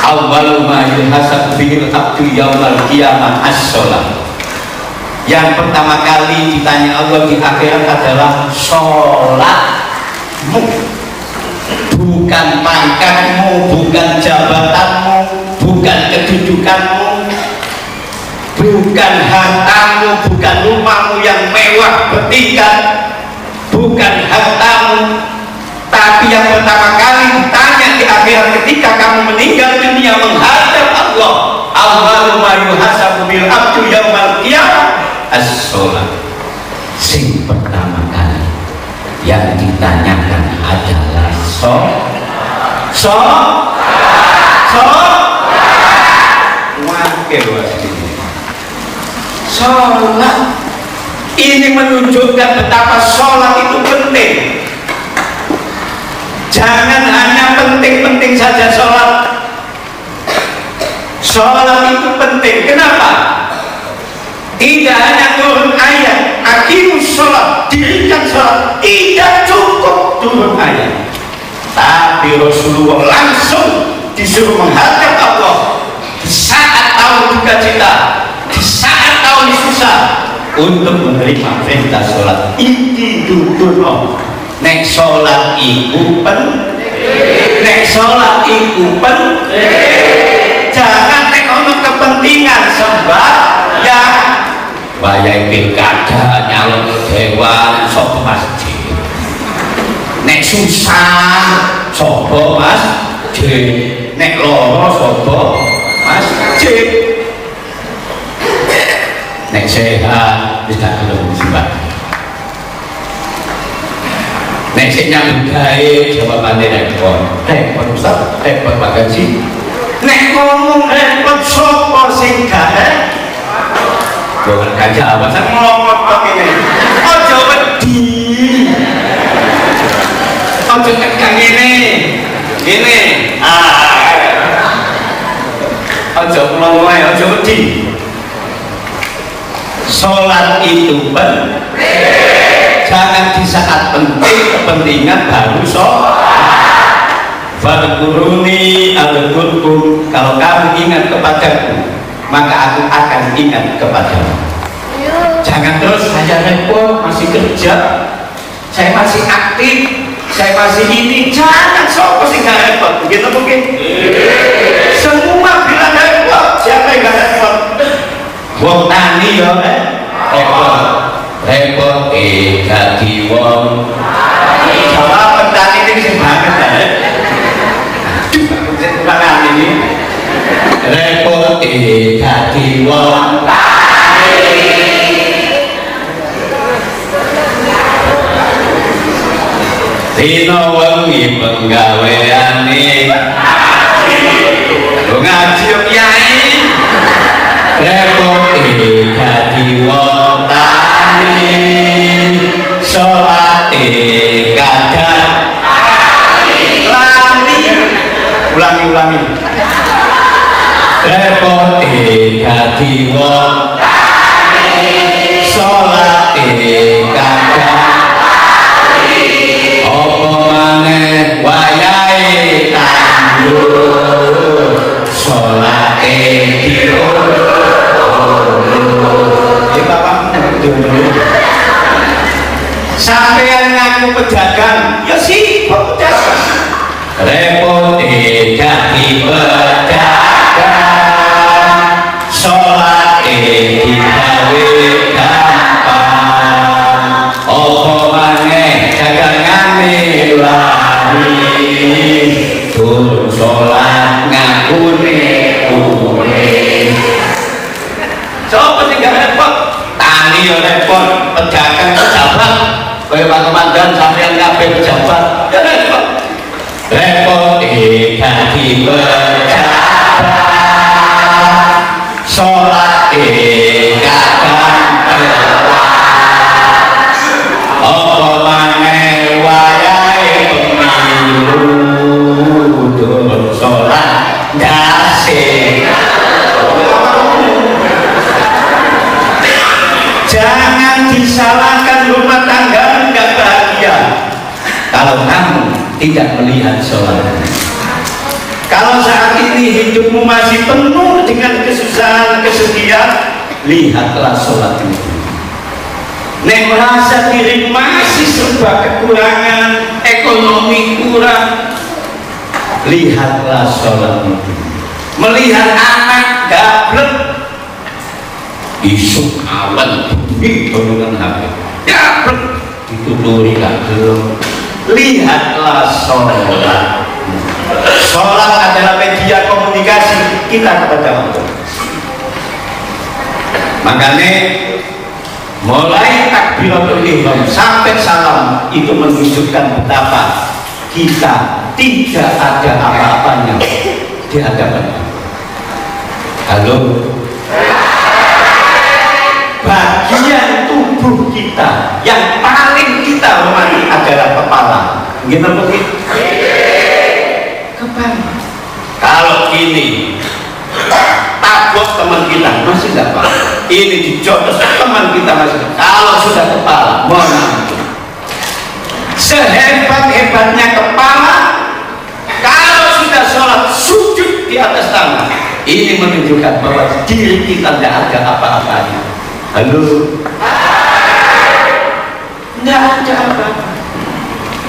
Awwalu ma yuhasabu bihil abdu yaumal qiyamah as-sholat. Yang pertama kali ditanya Allah di akhirat adalah sholatmu, bukan pangkatmu, bukan jabatanmu, bukan kedudukanmu, bukan hartamu, bukan rumahmu yang mewah bertingkat, bukan hartamu, tapi yang pertama kali ditanya di akhirat ketika kamu meninggal dunia menghadap Allah. Awwalu ma yuhasabu bil abdu yaumal qiyamah as-sholat. Sing pertama kali yang ditanyakan adalah sholat. Ini menunjukkan betapa sholat itu penting. Jangan hanya penting-penting saja sholat. Sholat itu penting. Kenapa? Tidak hanya turun ayat aqimus sholat, dirikan sholat, tidak cukup turun ayat, tapi Rasulullah langsung disuruh menghadap Allah di saat tahu duka cita, di saat tahu susah, untuk menerima perintah sholat. Iki duduno nek sholat iku penting, nek sholat iku penting. Jangan nek ono kepentingan sembahyang, bayai pilkada, nyalon ke dewan, sok masjid. Nek susah sopo masjid, nek loro sopo masjid, nek sehat wis gak gelem simbah, nek sik nyambut gawe jawabane repot Ustaz, repot Pak Gaji, nek ngomong repot sopo sing gak bukan gajah apa, saya ngomong kok ini ojo wedi ojo tegang ini ojo ngomong ojo wedi. Sholat itu penting, jangan di saat penting kepentingan baru sholat. Fadkuruni adkurkum, kalau kamu ingat kepadaku maka aku akan ingat kepadamu. Jangan terus saya repot, masih kerja, saya masih aktif, saya masih ini. Jangan sopo sih gak repot, begitu mungkin. Semua bilang repot, siapa yang gak repot? Wong tani ya, repot, jadi wong. Jawab petani ini sih banget ya. Bukan ini. Repot dadi wong tani, dina wengi penggaweane ngaji yo kiai. Repot dadi wong tani, salate kadang lali, ulangi repot dadi wong tani, salate kadang apa maneh wayahe tandur, salate diurut. Sampeyan ngaku pedagang, ya sih pedagang. Repot dadi pedagang, sholat digawe gampang, apa maneh dagangane lari, durung sholat ngakune kuwe. Coba sing gak repot, tani ya repot, pedagang pejabat, kaya Pak Komandan sampeyan kabeh pejabat, ya repot. Repot dadi pejabat, sholat kadang telat, apa maneh wayahe pemilu, durung sholat ndase. Jangan disalahkan rumah tangga enggak bahagia kalau kamu tidak melihat sholat. Kalau saat ini hidupmu masih penuh dengan kesusahan, kesedihan, lihatlah sholat itu. Nek merasa diri masih serba kekurangan, ekonomi kurang, lihatlah sholat itu. Melihat anak gablek, isuk awan bumi dengan HP, gablek dituturi gak belum. Lihatlah sholat. Sholat adalah media komunikasi kita kepada Allah. Makanya mulai takbiratul ihram sampai salam itu menunjukkan betapa kita tidak ada apa-apanya di hadapan Allah. Halo. Bagian tubuh kita yang paling kita hormati adalah kepala. Gimana begitu? Kepala. Kalau ini tabok teman kita masih tidak apa. Ini dijotos teman kita masih. Kalau sudah kepala, mohon maaf. Sehebat-hebatnya kepala, kalau sudah sholat sujud di atas tanah, ini menunjukkan bahwa diri kita tidak ada apa-apanya. Halo, tidak ada apa-apa.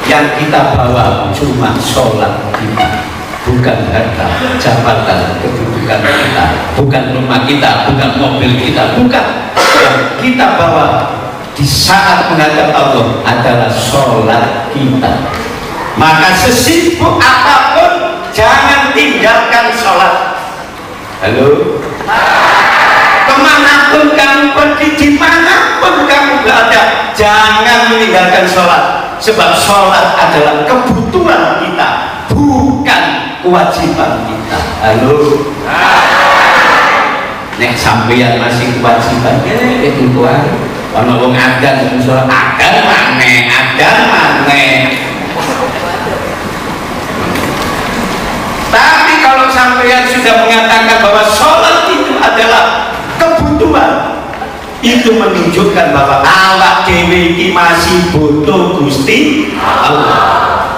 Yang kita bawa cuma sholat kita, bukan harta, jabatan, kedudukan kita, bukan rumah kita, bukan mobil kita, bukan. Yang kita bawa di saat menghadap Allah adalah sholat kita. Maka sesibuk apapun jangan tinggalkan sholat. Halo, kemanapun kamu pergi, dimanapun kamu berada, jangan meninggalkan sholat. Sebab sholat adalah kebutuhan kita, bukan kewajiban kita. Halo, nek sampeyan masih kewajiban, itu kuat. Kalau wong adan sholat, adan maneh. Tapi kalau sampeyan sudah mengatakan bahwa sholat itu adalah kebutuhan, itu menunjukkan bahwa awak dewe iki masih butuh Gusti Allah.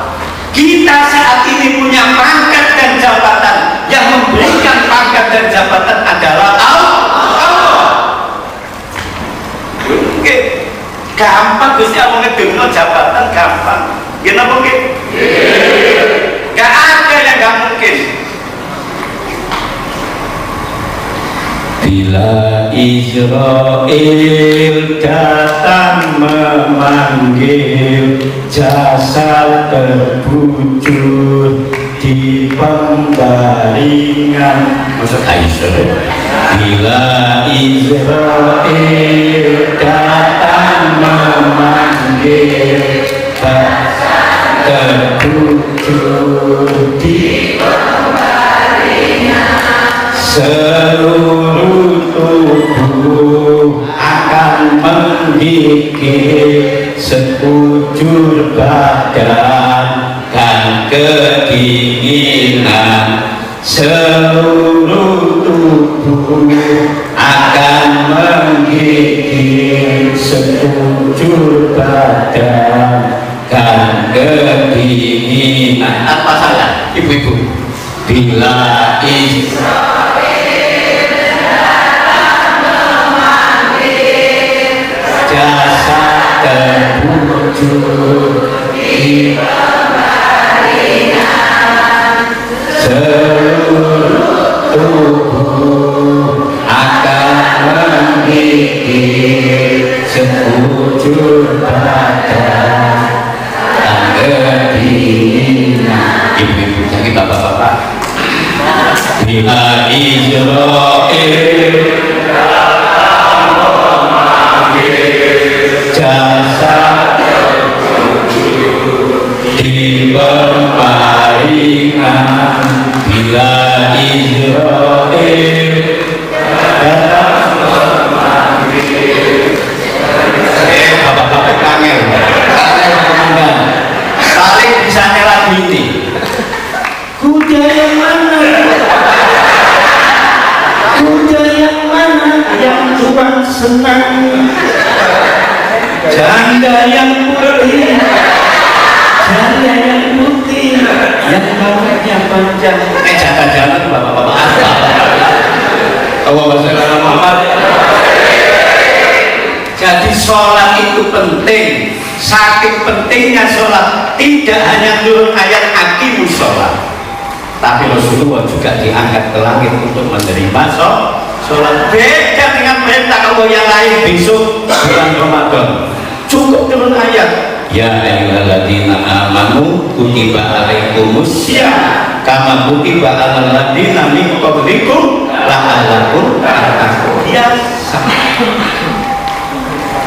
Kita saat ini punya pangkat dan jabatan, yang memberikan pangkat dan jabatan adalah Allah. Oke, gampang Gusti Allah ngedungno jabatan gampang. Gimana mungkin? Gak ada yang gak mungkin. Bila Israel datang memanggil, jasad terbujur di pembaringan. Maksud Israel? Bila Israel datang memanggil, jasad terbujur di pembaringan, seluruh tubuh akan menggigil, sekujur badan dan kedinginan, seluruh tubuh akan menggigil, sekujur badan dan kedinginan. Apa saja ibu-ibu? Bila jasad terbujur di pembaringan, seluruh tubuh akan menggigil, sekujur badan dan kedinginan. Ibu-ibu, sakit bapak-bapak. Bila Israel jasad di pembaringan, bila Israel datang memanggil. Bapak-bapak kangen saling bisa lagu ini. Kuda yang mana? Kuda yang mana yang Tuhan senang? Janda yang putih, janda yang putih, yang rambutnya panjang. Janda-janda bapak-bapak apa? Allahumma sholli ala Muhammad. Jadi sholat itu penting. Saking pentingnya sholat, tidak hanya turun ayat aqimus sholat, tapi Rasulullah juga diangkat ke langit untuk menerima sholat. Beda dengan perintah Allah yang lain besok bulan Ramadan. Cukup turun ayat, ya ayyuhalladzina amanu kutiba alaikumussyam kama kutiba alal ladzina min qablikum la'allakum tattaqun. Biasa.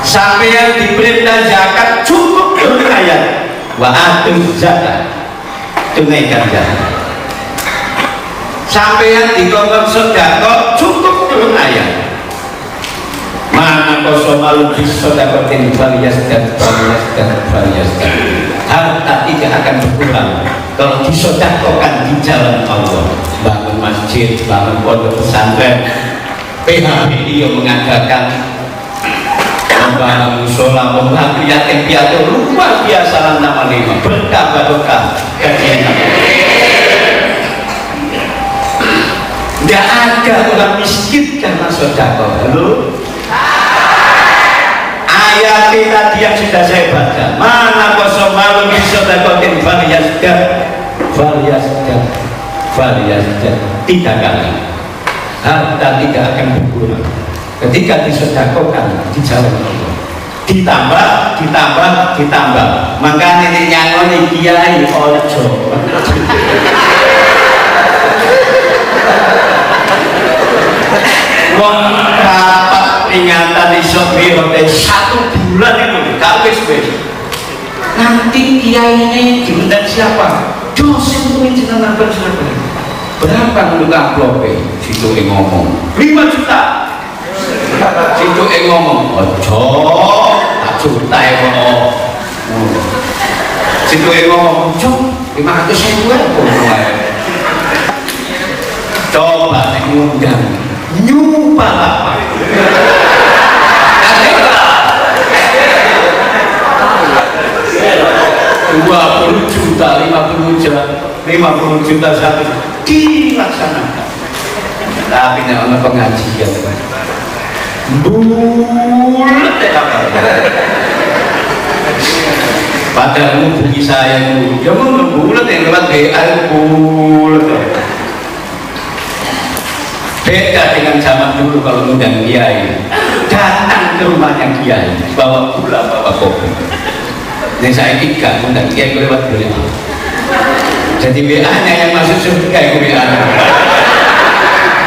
Sampai yang diperintah zakat, cukup turun ayat, wa atuz zakat, tunaikan zakat. Sampai yang dikongkong sedekah, cukup turun ayat, mana kosomal bisodakotin faliyasdan. Harta tidak akan berkurang kalau disodakokan di jalan Allah. Bangun masjid, bangun pondok pesantren, PHBI yang mengadakan membangun musola, membantu yatim piatu, luar biasa. Nama 5 berkah barokah kajian. Tidak ada orang miskin karena sedekah. Halo, ayat tadi yang sudah saya baca, mana kosomalu bisodakotin faliyasdan 3 kali. Harta tidak akan berkurang ketika disedekahkan di jalan Allah. ditambah. Makanya ini nyangoni kiai ojo. Wong rapat peringatan iso mirate 1 bulan itu kabeh wis. Nanti kiai ini diundang siapa? Dosen kuwi jenengan berapa? Berapa dulu amplope? Situ ngomong 5 juta. Situ ngomong ojo, tak juta kok. Situ ngomong ojo, 500.000 wae. Coba nek ngundang nyumpah apa? 20 juta, 50 juta satu dilaksanakan. Tapi nek pengajian bulat apa? Padahal menghubungi saya ya mau bulat yang lewat WA bulat. Beda dengan zaman dulu kalau undang kiai, datang ke rumahnya kiai, bawa gula, bawa kopi. Dan saya tidak undang kiai lewat WA. Jadi WA-nya yang masuk surga itu WA-nya.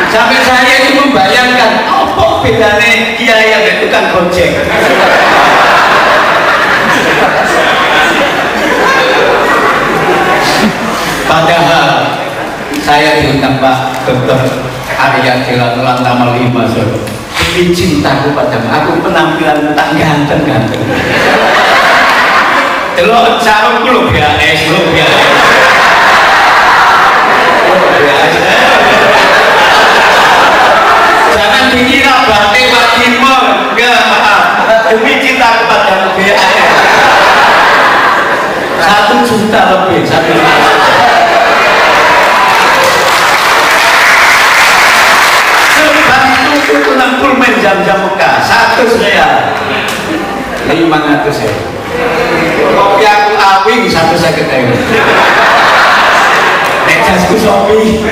Sampai saya itu membayangkan, apa bedanya kiai yang tukang gojek? Padahal saya diundang Pak Dr. Arya Kilan Tamal 5 Solo. Ini cintaku padamu, aku penampilan tak ganteng-ganteng. Delok sarungku lho BAS, lho BAS. Jangan dikira batik Pak Timur, enggak maaf. Demi cinta kepadamu BAS. 1 juta lebih, 1 juta. Itu nangkul main jam-jam Mekah 100 real 500 ya. Kopi aku awing 150 euro. Nek jasku Shopee.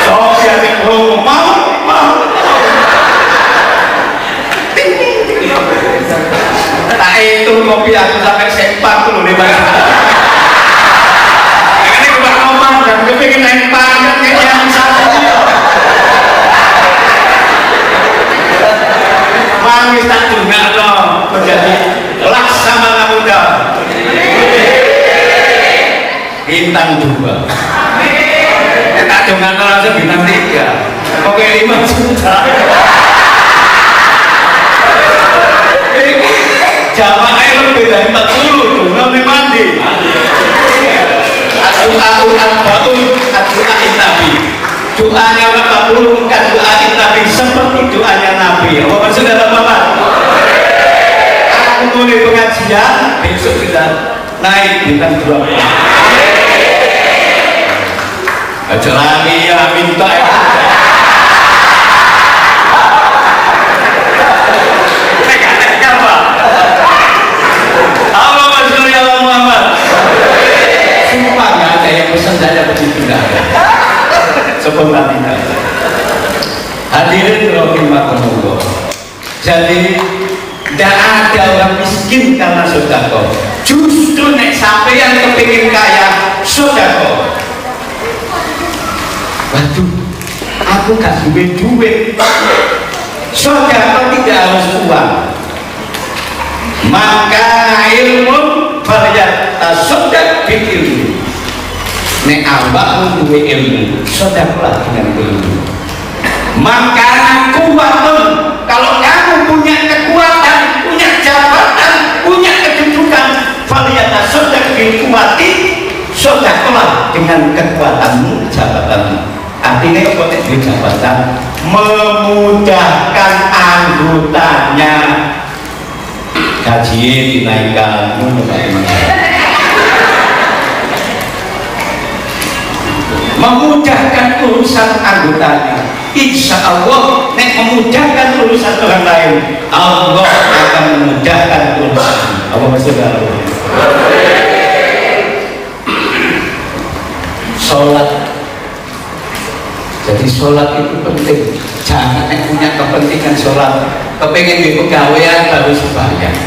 Shopee ate mau. Tak itu kopi aku sampai sempak dulu nih Mas. Dan kepingin naik pangkat yang satu manis tak juga loh menjadi Laksamana Muda bintang 2 tak juga aja bintang 3 oke 5 juta jamaah lebih dari 40 tuh nanti mandi doa Nabi. Doanya Bapak kan doa Nabi seperti doanya Nabi. Apa maksudnya Bapak? Aku mulai pengajian besok kita naik bintang 2. Aja lagi ya minta. Pesan saya begitu dah. Spontan tidak. Hadirin rahimakumullah. Jadi tidak ada orang miskin karena sedekah. Justru nek sampeyan kepingin kaya sedekah. Waduh, aku gak duit. Sedekah tidak harus uang. Maka ilmu variat tasodak bikin. Nek awakmu duwe ilmu, sedekahlah dengan ilmu. Maka kuatun, kalau kamu punya kekuatan, punya jabatan, punya kedudukan, faliyata sedekah dikuati, sedekahlah dengan kekuatanmu, jabatanmu. Artinya apa nek jabatan? Memudahkan anggotanya. Gaji dinaikkan, memudahkan urusan anggotanya. Insya Allah nek memudahkan urusan orang lain, Allah akan memudahkan urusan. Apa maksudnya? Sholat. Jadi Jadi sholat itu penting. Jangan yang punya kepentingan sholat, kepengen di pegawaian baru sembahyang.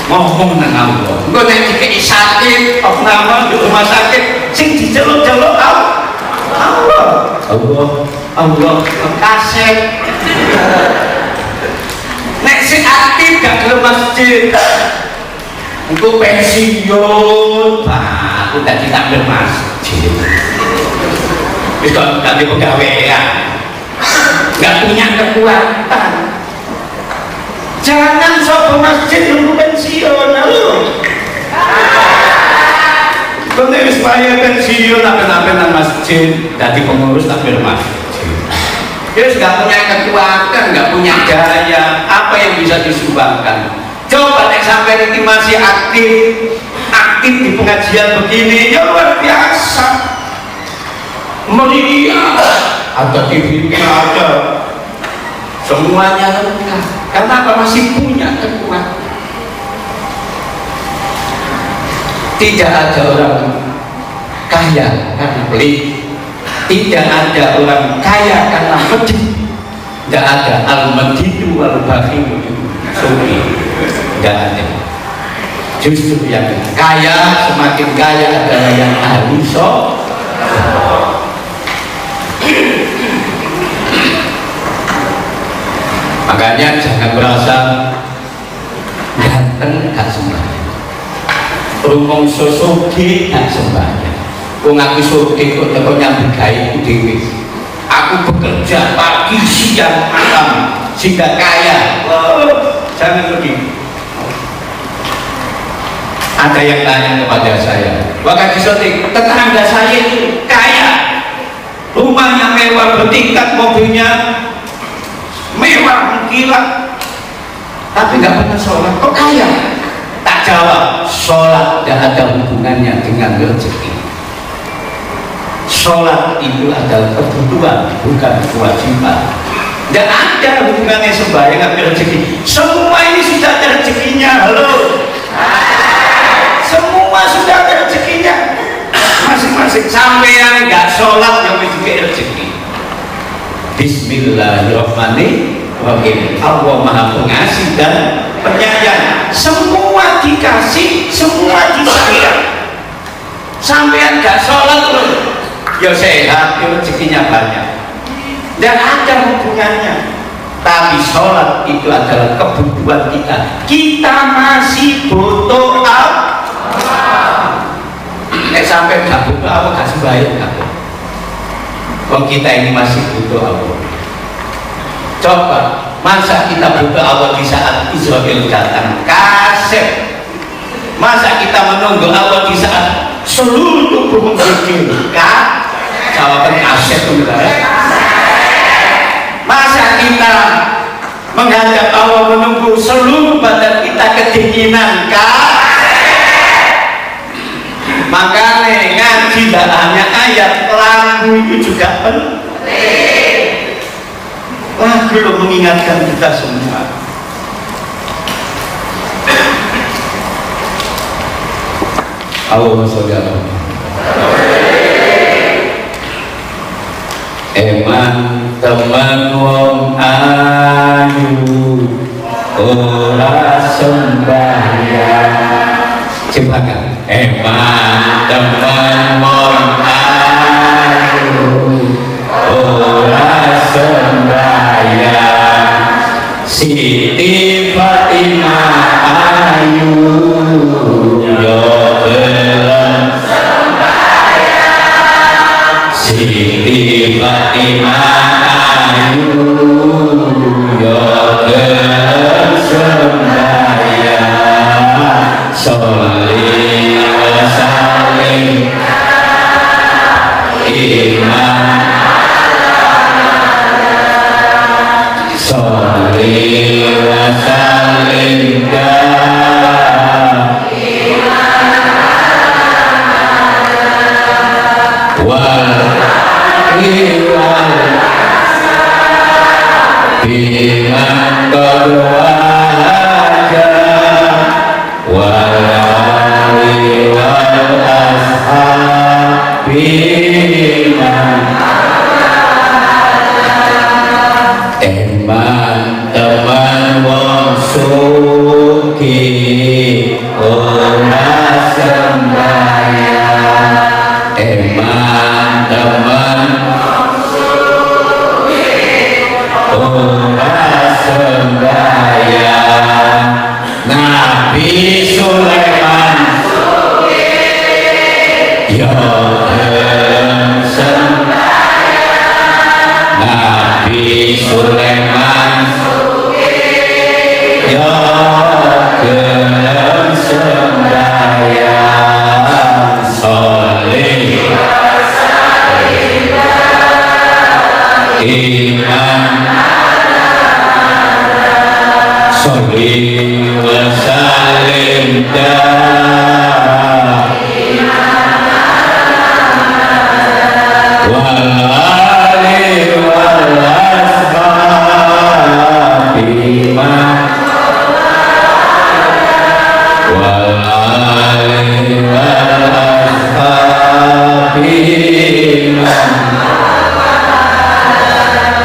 Ngomong nang Allah. Engko nek dikeki sakit, opname di rumah sakit, sing diceluk-celuk Allah kasih. Nek sing aktif gak gelem masjid, engko pensiun, aku dadi tampil masjid. Wis kok ganti pegawaian, nggak punya kekuatan. Jangan sok ke masjid nunggu pensiun, lho. Kalau wis bayar pensiun, apa-apa nang masjid, jadi pengurus tampil masjid. Dia nggak punya kekuatan, nggak punya daya, apa yang bisa disumbangkan? Coba nek sampai ini masih aktif di pengajian begini, ya luar biasa. Meriah, ada TV-nya ada, semuanya lengkap. Karena apa? Masih punya kekuatan. Tidak ada orang kaya karena pelit, tidak ada orang kaya karena pedih, tidak ada al-madidu wal-bakhilu sufi, tidak ada. Justru yang kaya, semakin kaya adalah yang ahli sholat. Makanya jangan merasa ganteng gak sembahyang, rumong sosoge gak sembahyang. Wong aku soge kok teko nyambut gawe dhewe. Aku bekerja pagi siang malam sehingga kaya. Jangan begitu. Ada yang tanya kepada saya, waktu syuting tetangga saya itu kaya, rumahnya mewah bertingkat, mobilnya mewah mengkilat, tapi nggak pernah sholat. Kok kaya? Tak jawab, sholat tidak ada hubungannya dengan rezeki. Sholat itu adalah kebutuhan, bukan kewajiban. Tidak ada hubungannya sembahyang dengan rezeki. Semua ini sudah ada rezekinya. Halo, semua sudah ada rezekinya masing-masing. Sampai yang nggak sholat yang juga rezeki. Bismillahirrahmanirrahim. Allah Maha Pengasih dan Penyayang. Semua dikasih, semua disayang. Sampean gak sholat loh, ya sehat, ya rezekinya banyak. Dan ada hubungannya. Tapi sholat itu adalah kebutuhan kita. Kita masih butuh Allah. Sampai gak butuh Allah, gak sembahyang gak. Kalau kita ini masih butuh Allah. Coba, masa kita butuh Allah di saat Israel datang kasep? Masa kita menunggu Allah di saat seluruh tubuh menggigil? Jawaban kasep itu. Masa kita menghadap Allah menunggu seluruh badan kita kedinginan? Makanya ngaji tidak hanya ayat, lagu itu juga penting. Lagu lo mengingatkan kita semua. Allahumma sholli ala Eman teman wong ayu ora sembahyang. Coba kan, eman teman wong ayu ora sembahyang. Siti Fatimah ayu yo belum sembahyang. Siti Fatimah ayu yo belum sembahyang. Sholli wa sallim iman. Sholli wa sallim biman qadwaja walawi wal ashabi man suki ora sembahyang eman teman ora sembahyang Nabi Sulaiman ya sembahyang Nabi Sulaiman ya gelem sembahyang soleh iman soleh wa salim wal-ali wal-ashabi wal-ali wal-ashabi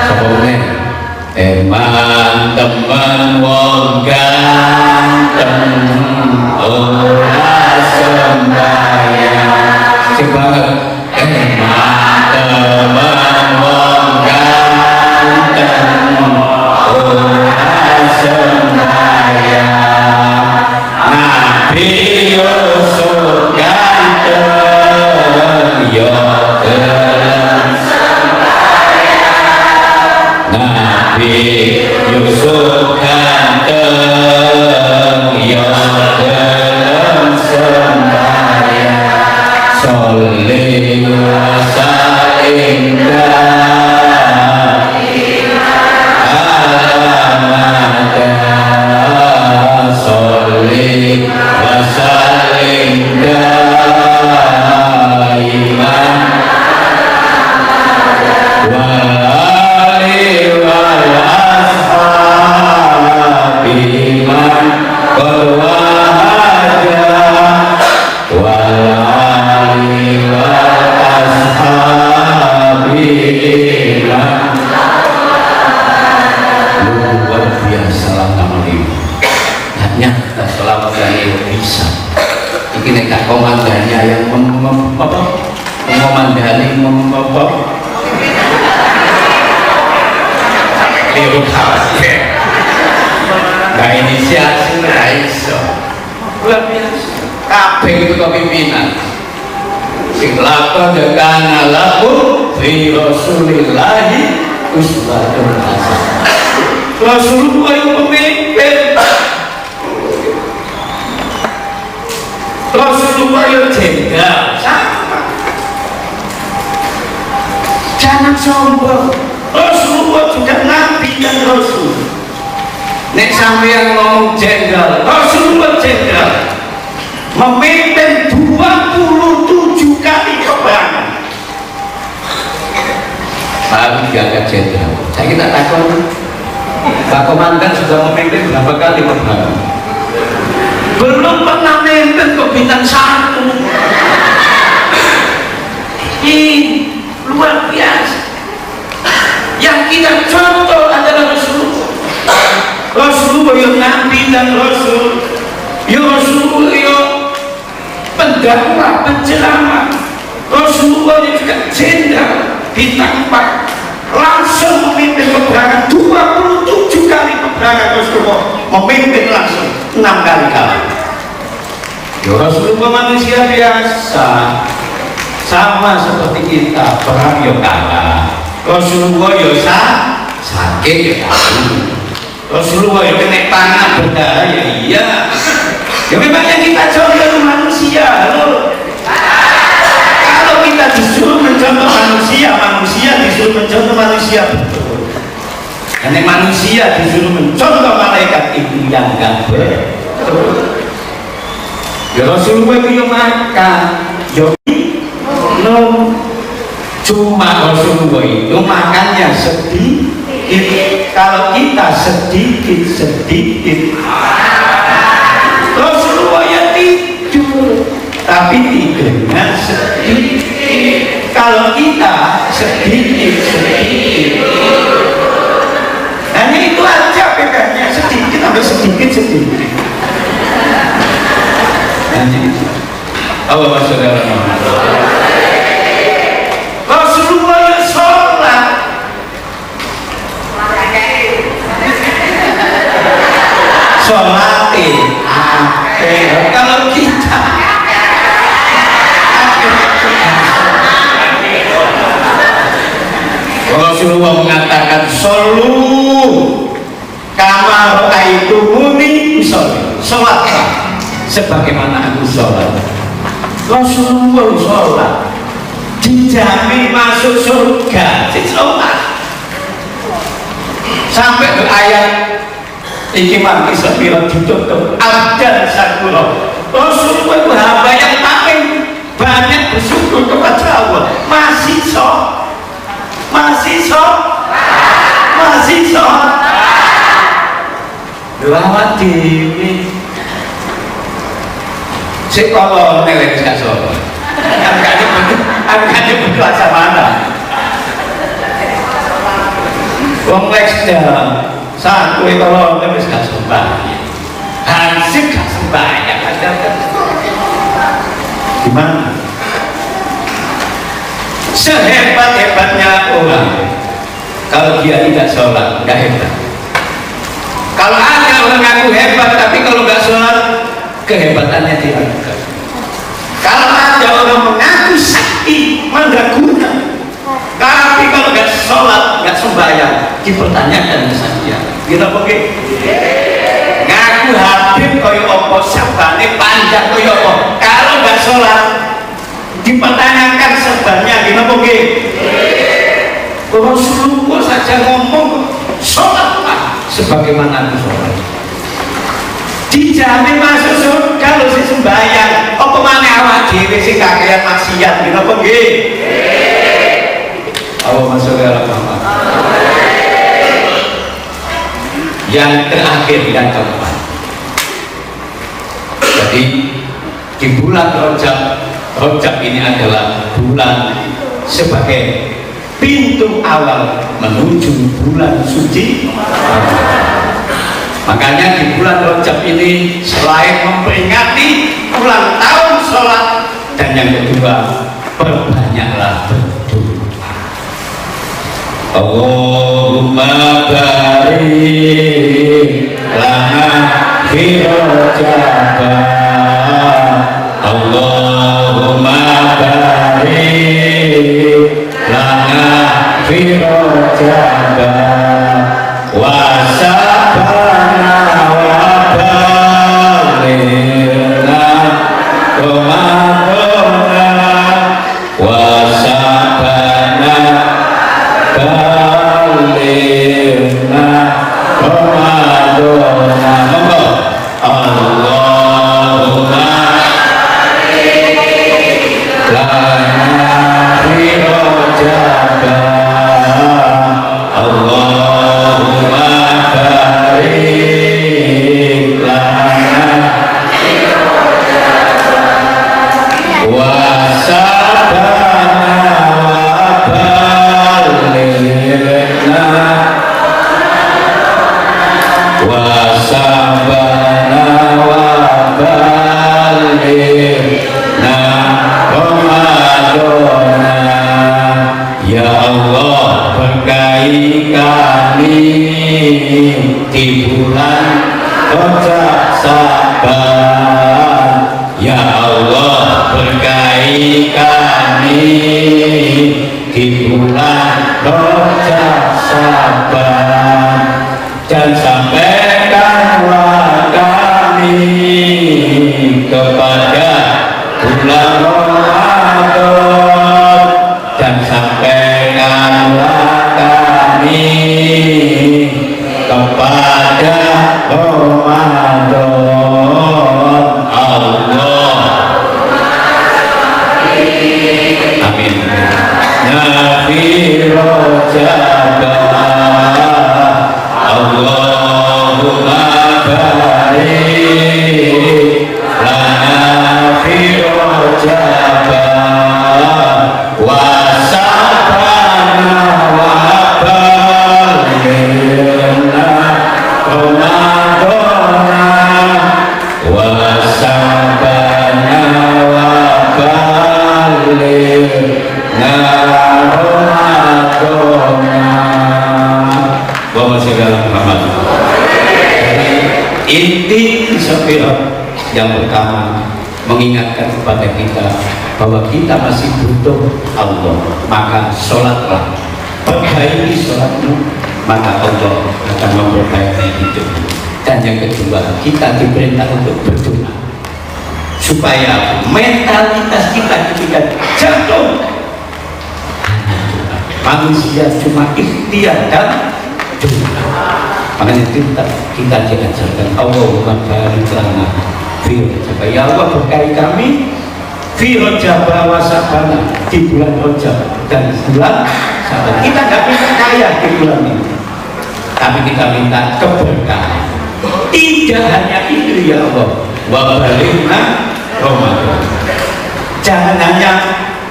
sebelumnya eman teman wong ganteng ora sembahyang sing banget eman teman wong ganteng ora sembahyang Nabi Yusuf ganteng yo gelem Nabi Yusuf ganteng ya gelem sembahyang soleh rasa indah alamat soleh rasa indah iman wal-ali wal-ashabi man wal-wahaja wal-ali wal-ashabi man luar biasa langkah ini hanya kita selama ini bisa ini nek komandannya yang mengomandani liru kabeh gak inisiasi gak iso luar biasa kabeh itu kepimpinan sing lakon kana laku fi rasulillahi uswatun hasanah Rasulullah yang pemimpin Rasulullah yang jenderal sama jangan sombong Rasulullah juga nabi dan rasul nek sampeyan ngomong jenderal Rasulullah jenderal memimpin 27 kali peperangan baru diangkat jenderal saya kita takut Pak Komandan sudah memimpin berapa kali peperangan belum pernah memimpin kok bintang 1 ini luar biasa yang kita contoh adalah Rasulullah yang nabi dan rasul ya Rasulullah yang pendakwah penceramah Rasulullah yang juga jenderal bintang 4 langsung memimpin peperangan 27 kali peperangan Rasulullah memimpin langsung 6 kali kalah ya Rasulullah manusia biasa sama seperti kita perang ya kalah Rasulullah ya sakit ya kalah Rasulullah ya kena panah berdarah ya iya ya memang yang kita contoh manusia loh kalau kita disuruh mencontoh manusia disuruh mencontoh manusia betul karena manusia disuruh mencontoh malaikat itu yang gak betul ya Rasulullah itu yang makan ya minum cuma Rasulullah itu makannya sedikit kalau kita sedikit Rasulullah ya tidur tapi tidurnya sedikit kalau kita sedikit hanya itu aja bedanya sedikit ya sedikit-sedikit. Allah saudara Rasulullah ya sholat. Kalau kita Rasulullah mengatakan solu kama ra'aitumuni usolli, sholatlah sebagaimana aku sholat. Rasulullah sholat dijamin masuk surga, sholat sampai ke ayat iki mati sepira ditutup abdan syakura. Rasulullah itu hamba yang paling banyak bersyukur kepada Allah. Masih lawat dewi si kalau nelek gak sholat angkanya berkelas mana wong dah satu kalau nelek gak sembahyang hansip gak sembahyang gimana sehebat-hebatnya orang kalau dia tidak sholat nggak hebat. Kalau ada orang ngaku hebat tapi kalau nggak sholat kehebatannya tidak. Kalau ada orang mengaku sakti mandraguna tapi kalau nggak sholat nggak sembahyang dipertanyakan kesaktian. Kita pakai ngaku habib koyo opo sabane panjang koyo opo kalau nggak sholat dipertanyakan sebanyak gimana mungkin Rasulullah saja ngomong sholatlah sebagaimana aku sholat dijamin masuk surga kalau si sembahyang apa mana awak dhewe sing kakean maksiat gimana mungkin Allah masuk ke dalam Muhammad. Yang terakhir yang keempat, jadi di bulan Rajab ini adalah bulan sebagai pintu awal menuju bulan suci. Makanya di bulan Rajab ini selain memperingati ulang tahun sholat dan yang kedua perbanyaklah berdoa. Allahumma barik lana fi Rajab. Allahumma barik lana fi Rajab wa sabana wa balighna Ramadana wa sabana balighna Ramadana. Allahumma lana fi Rajab. Allahumma barik lana fi Rajab wa sabana wa balighna wa sabana wa balighna Ramadana. Ya Allah, berkahi kami di bulan Rajab Saban. Ya Allah, berkahi kami di bulan Rajab Saban dan sampaikanlah kami kepada bulan Ramadan dan sampaikanlah kami kepada Ramadan. Allah sabila. Yang pertama, mengingatkan kepada kita bahwa kita masih butuh Allah, maka sholatlah, perbaiki sholatmu, maka Allah akan memperbaiki hidupmu. Dan yang kedua, kita diperintah untuk berdoa supaya mentalitas kita ketika jatuh hanya doa. Manusia cuma ikhtiar dan doa. Makanya kita diajarkan Allahumma barik lana fi Rajab. Ya Allah, berkahi kami fi Rajab wa Sya'ban, di bulan Rajab dan bulan Sya'ban. Kita nggak minta kaya di bulan ini, tapi kita minta keberkahan. Tidak hanya itu ya Allah, wa balighna Ramadan. Jangan hanya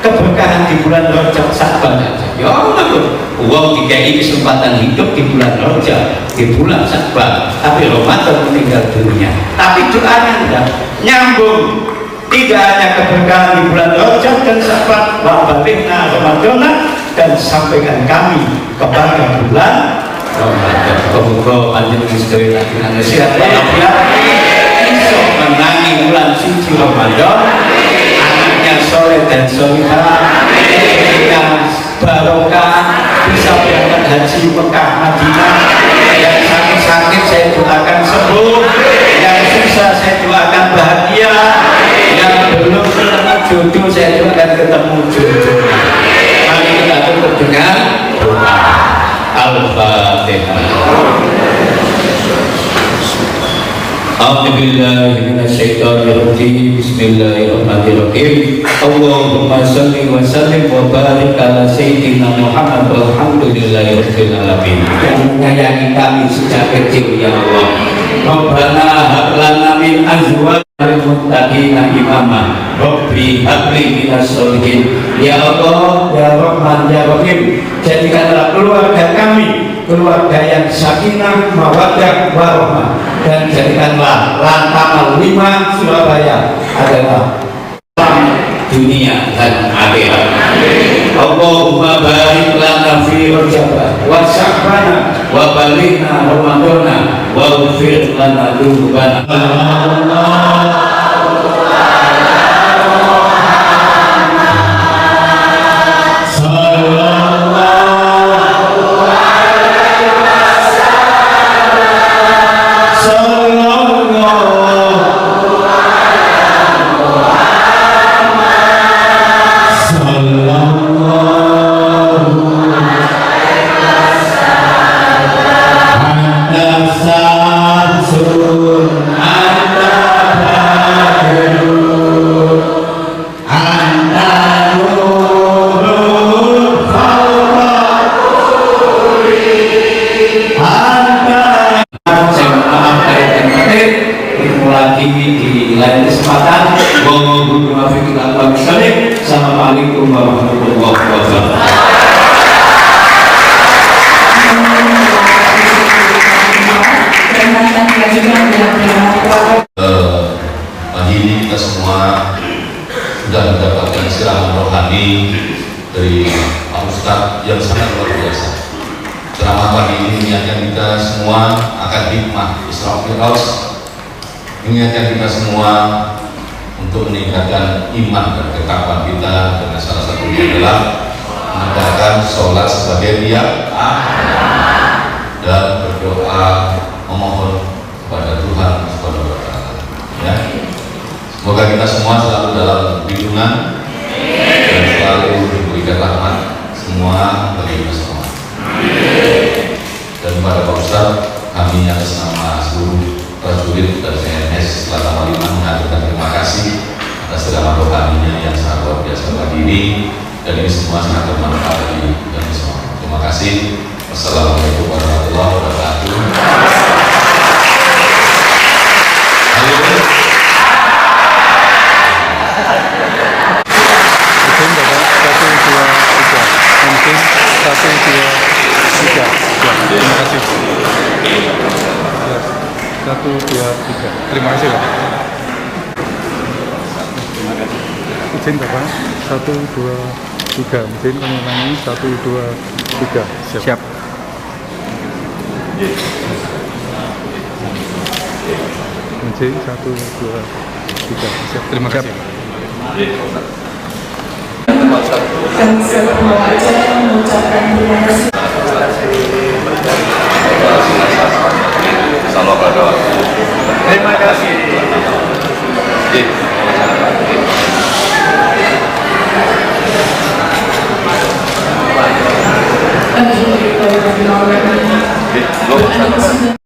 keberkahan di bulan Rajab Sya'ban saja. Ya Allah, uang dikai kesempatan hidup di bulan Rajab, di bulan Sya'ban, tapi Ramadan meninggal dunia. Tapi doanya enggak nyambung. Tidak hanya keberkahan di bulan Rajab dan Sya'ban, wa balighna Ramadan, dan sampaikan kami kepada bulan Ramadan. Semoga panjenengan sedaya lagi sehat walafiat, iso menangi bulan suci Ramadan, anaknya soleh dan solihah, istrinya barokah, bisa berangkat haji Mekah Madinah. Yang sakit-sakit saya doakan sembuh, yang susah saya doakan bahagia, yang belum ketemu jodoh saya doakan ketemu jodoh. Mari kita tutup dengan doa. Al-Fatihah. A'udzubillahi minasyaitonir rajim. Bismillahirrahmanirrahim. Allahumma shalli wa sallim wa barik ala sayyidina Muhammad walhamdulillahirabbil alamin. Yang menyayangi kami sejak kecil ya Allah. Rabbana hab lana min azwajina muttaqina imama. Rabbi habli minas sholihin. Ya Allah, ya Rahman, ya Rahim, jadikanlah keluarga kami keluarga yang sakinah, mawaddah, warahmah, dan jadikanlah Lantamal 5 Surabaya adalah dunia dan akhirat. Allahumma barik lana fi Rajab wa Sya'ban wa balighna Ramadan wa ighfir lana dzunubana. Assalamualaikum warahmatullahi wabarakatuh. Pagi ini kita semua sudah mendapatkan siraman rohani dari Pak Ustadz yang sangat luar biasa. Ceramah pagi ini mengingatkan kita semua akan hikmah Isra Mi'raj, mengingatkan kita semua untuk meningkatkan iman dan ketakwaan kita, dengan salah satunya adalah menegakkan sholat sebagai riya dan berdoa memohon kepada Tuhan Subhanahu wa Ta'ala. Ya, semoga kita semua selalu dalam lindungan dan selalu diberikan rahmat semua bagi kita semua. Dan kepada Pak Ustadz, kami atas nama seluruh prajurit dan CNS Lantamal 5 mengaturkan terima kasih atas ceramah rohaninya yang sangat luar biasa pagi ini, dan ini semua sangat bermanfaat bagi kami semua. Terima kasih. Wassalamualaikum warahmatullahi wabarakatuh. Satu, dua, tiga. Terima kasih Pak. Izin Bapak. 1, 2, 3. Izin kami ulangi. 1, 2, 3. Siap. Izin izin 1, 2, 3. Siap. Terima kasih. Dan sebelum acara mengucapkan terima kasih. Terima kasih. Alhamdulillah.